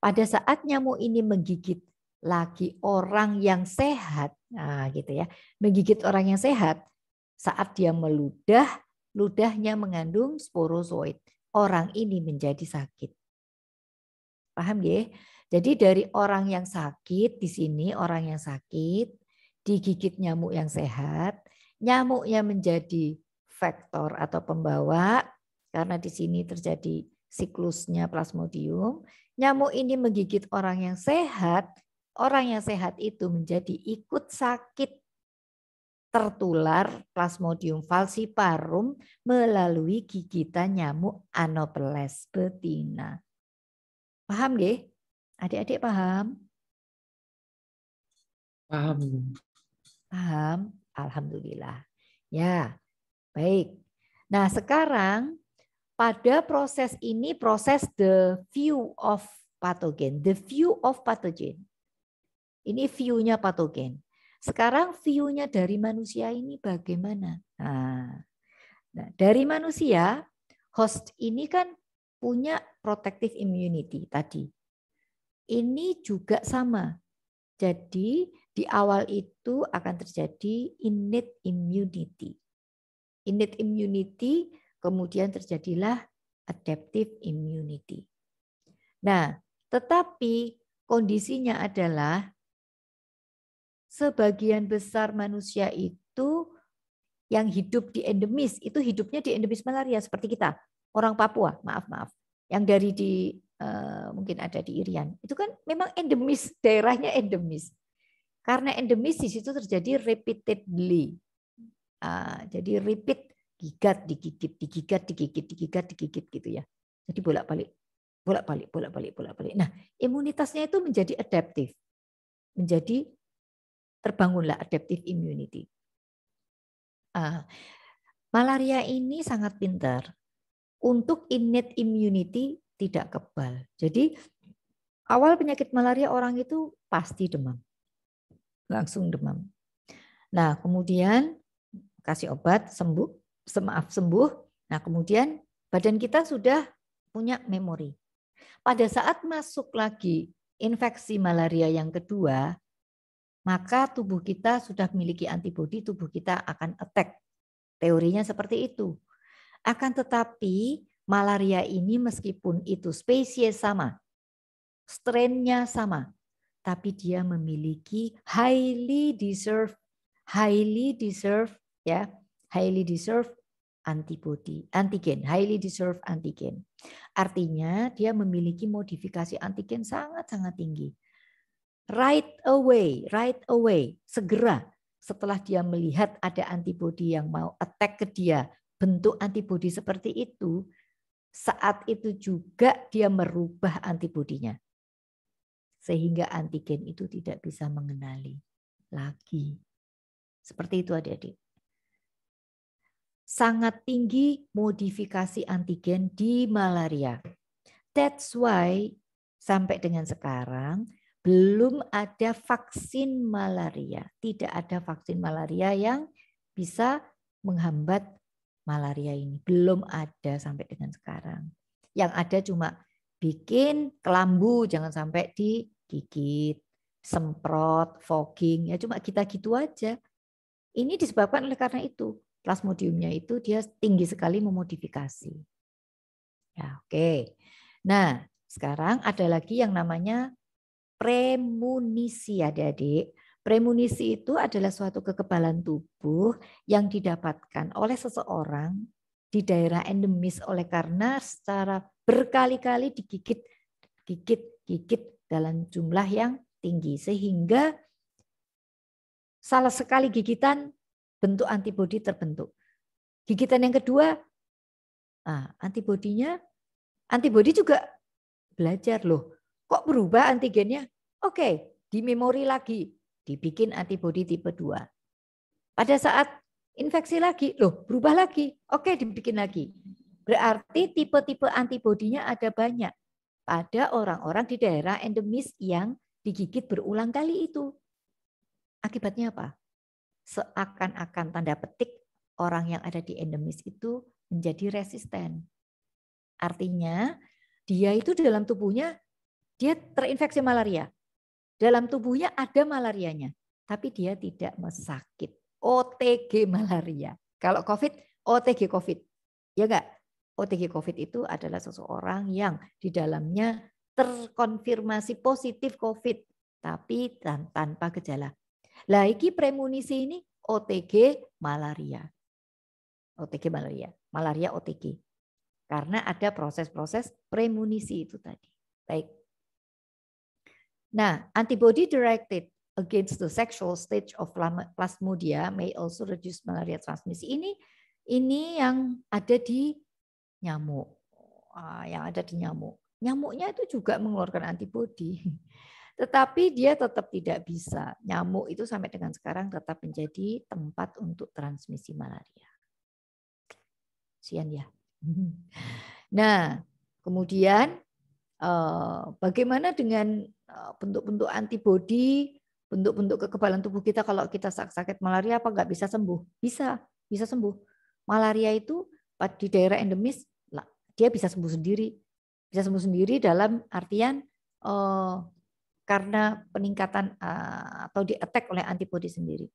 Pada saat nyamuk ini menggigit lagi orang yang sehat, nah gitu ya, menggigit orang yang sehat, saat dia meludah, ludahnya mengandung sporozoid. Orang ini menjadi sakit. Paham ya? Jadi dari orang yang sakit, di sini orang yang sakit, digigit nyamuk yang sehat, nyamuknya menjadi vektor atau pembawa, karena di sini terjadi siklusnya Plasmodium. Nyamuk ini menggigit orang yang sehat itu menjadi ikut sakit, tertular Plasmodium falciparum melalui gigitan nyamuk Anopheles betina. Paham nggih? Adik-adik paham? Paham. Paham? Alhamdulillah. Ya. Baik. Nah, sekarang pada proses ini, proses the view of pathogen. The view of pathogen. Ini view-nya patogen. Sekarang view-nya dari manusia ini bagaimana? Nah, dari manusia, host ini kan punya protective immunity tadi. Ini juga sama. Jadi di awal itu akan terjadi innate immunity. Innate immunity, kemudian terjadilah adaptive immunity. Nah, tetapi kondisinya adalah sebagian besar manusia itu yang hidup di endemis, itu hidupnya di endemis malaria seperti kita. Orang Papua, maaf. Yang dari mungkin ada di Irian. Itu kan memang endemis, daerahnya endemis. Karena endemis di situ terjadi repeatedly. Jadi repeat, digigit gitu ya. Jadi bolak-balik. Nah, imunitasnya itu menjadi adaptif. Menjadi terbangunlah adaptive immunity. Malaria ini sangat pintar. Untuk innate immunity tidak kebal. Jadi awal penyakit malaria orang itu pasti demam. Langsung demam. Nah, kemudian kasih obat, sembuh. Nah, kemudian badan kita sudah punya memori. Pada saat masuk lagi infeksi malaria yang kedua, maka tubuh kita sudah memiliki antibodi, tubuh kita akan attack. Teorinya seperti itu. Akan tetapi malaria ini meskipun itu spesies sama, strain-nya sama, tapi dia memiliki highly deserved antibody, highly deserved antigen. Artinya dia memiliki modifikasi antigen sangat-sangat tinggi. Right away, segera setelah dia melihat ada antibody yang mau attack ke dia, bentuk antibodi seperti itu, saat itu juga dia merubah antibodinya. Sehingga antigen itu tidak bisa mengenali lagi. Seperti itu adik-adik. Sangat tinggi modifikasi antigen di malaria. That's why sampai dengan sekarang belum ada vaksin malaria. Tidak ada vaksin malaria yang bisa menghambat malaria ini. Belum ada sampai dengan sekarang. Yang ada cuma bikin kelambu, jangan sampai digigit, semprot, fogging, ya cuma kita gitu aja. Ini disebabkan oleh karena itu. Plasmodiumnya itu dia tinggi sekali memodifikasi. Ya, oke. Nah, sekarang ada lagi yang namanya premunisi, adik-adik. Premunisi itu adalah suatu kekebalan tubuh yang didapatkan oleh seseorang di daerah endemis oleh karena secara berkali-kali digigit dalam jumlah yang tinggi. Sehingga salah sekali gigitan bentuk antibodi terbentuk. Gigitan yang kedua, antibodi juga belajar loh. Kok berubah antigennya? Oke, di memori lagi. Dibikin antibodi tipe 2. Pada saat infeksi lagi, loh berubah lagi. Oke, dibikin lagi. Berarti tipe-tipe antibodinya ada banyak pada orang-orang di daerah endemis yang digigit berulang kali itu. Akibatnya apa? Seakan-akan tanda petik orang yang ada di endemis itu menjadi resisten. Artinya dia itu dalam tubuhnya dia terinfeksi malaria. Dalam tubuhnya ada malarianya, tapi dia tidak sakit. OTG malaria. Kalau COVID, OTG COVID. Ya enggak? OTG COVID itu adalah seseorang yang di dalamnya terkonfirmasi positif COVID, tapi tanpa gejala. Lah iki premunisi ini OTG malaria. OTG malaria. Malaria OTG. Karena ada proses-proses premunisi itu tadi. Baik. Nah, antibody directed against the sexual stage of plasmodia may also reduce malaria transmission. Ini yang ada di nyamuk. Yang ada di nyamuk. Nyamuknya itu juga mengeluarkan antibody. Tetapi dia tetap tidak bisa. Nyamuk itu sampai dengan sekarang tetap menjadi tempat untuk transmisi malaria. Sian ya. Nah, kemudian bagaimana dengan bentuk-bentuk antibodi, bentuk-bentuk kekebalan tubuh kita kalau kita sakit malaria apa nggak bisa sembuh? Bisa sembuh. Malaria itu di daerah endemis dia bisa sembuh sendiri. Bisa sembuh sendiri dalam artian karena peningkatan atau di-attack oleh antibodi sendiri.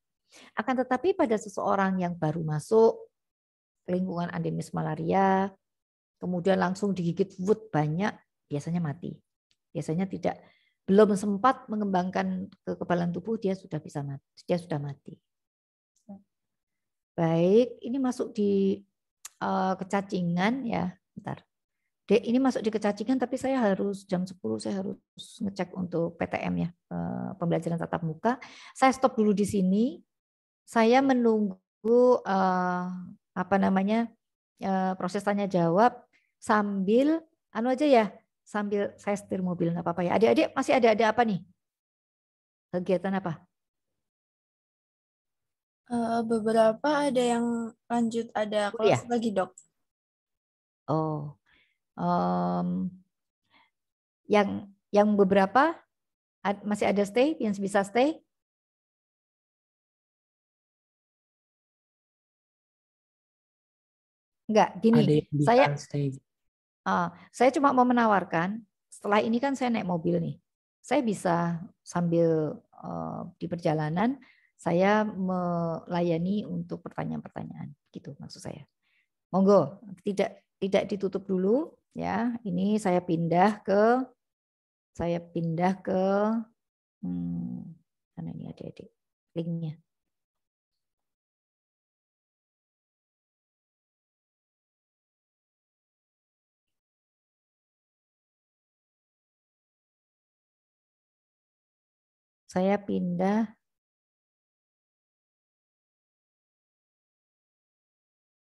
Akan tetapi pada seseorang yang baru masuk lingkungan endemis malaria, kemudian langsung digigit banyak, biasanya mati. Biasanya belum sempat mengembangkan kekebalan tubuh, dia sudah mati. Baik, ini masuk di kecacingan ya. Bentar. Dek, ini masuk di kecacingan, tapi saya harus jam 10 saya harus ngecek untuk PTM ya, pembelajaran tatap muka. Saya stop dulu di sini. Saya menunggu proses tanya jawab sambil sambil saya setir mobil nggak apa-apa ya. Adik-adik masih ada apa nih? Kegiatan apa? Beberapa ada yang lanjut, ada Kuliah. kelas lagi, Dok. Oh, yang beberapa masih ada stay, yang bisa stay? Enggak, Ada gini, yang bisa stay. saya cuma mau menawarkan, setelah ini kan saya naik mobil nih, saya bisa sambil di perjalanan, saya melayani untuk pertanyaan-pertanyaan, gitu maksud saya. Monggo, tidak ditutup dulu, ya. Ini saya pindah ke mana ini adik-adik linknya. Saya pindah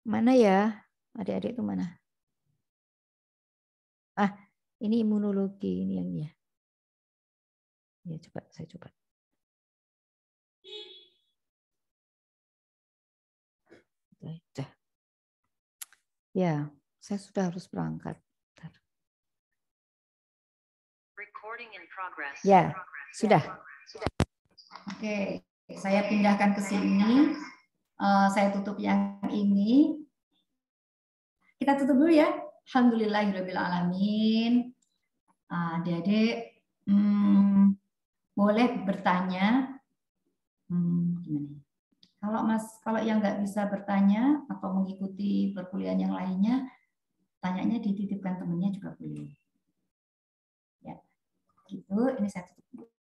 mana ya? Adik-adik itu mana? Ini imunologi ini yang ya. Ya coba saya coba. Ya, saya sudah harus berangkat. Bentar. Ya, sudah. Oke, saya pindahkan ke sini. Saya tutup yang ini. Kita tutup dulu ya. Alhamdulillahirrahmanirrahim. Adik-adik boleh bertanya. Gimana? Kalau yang nggak bisa bertanya atau mengikuti perkuliahan yang lainnya, tanyanya dititipkan temennya juga boleh. Ya, gitu. Ini saya tutup.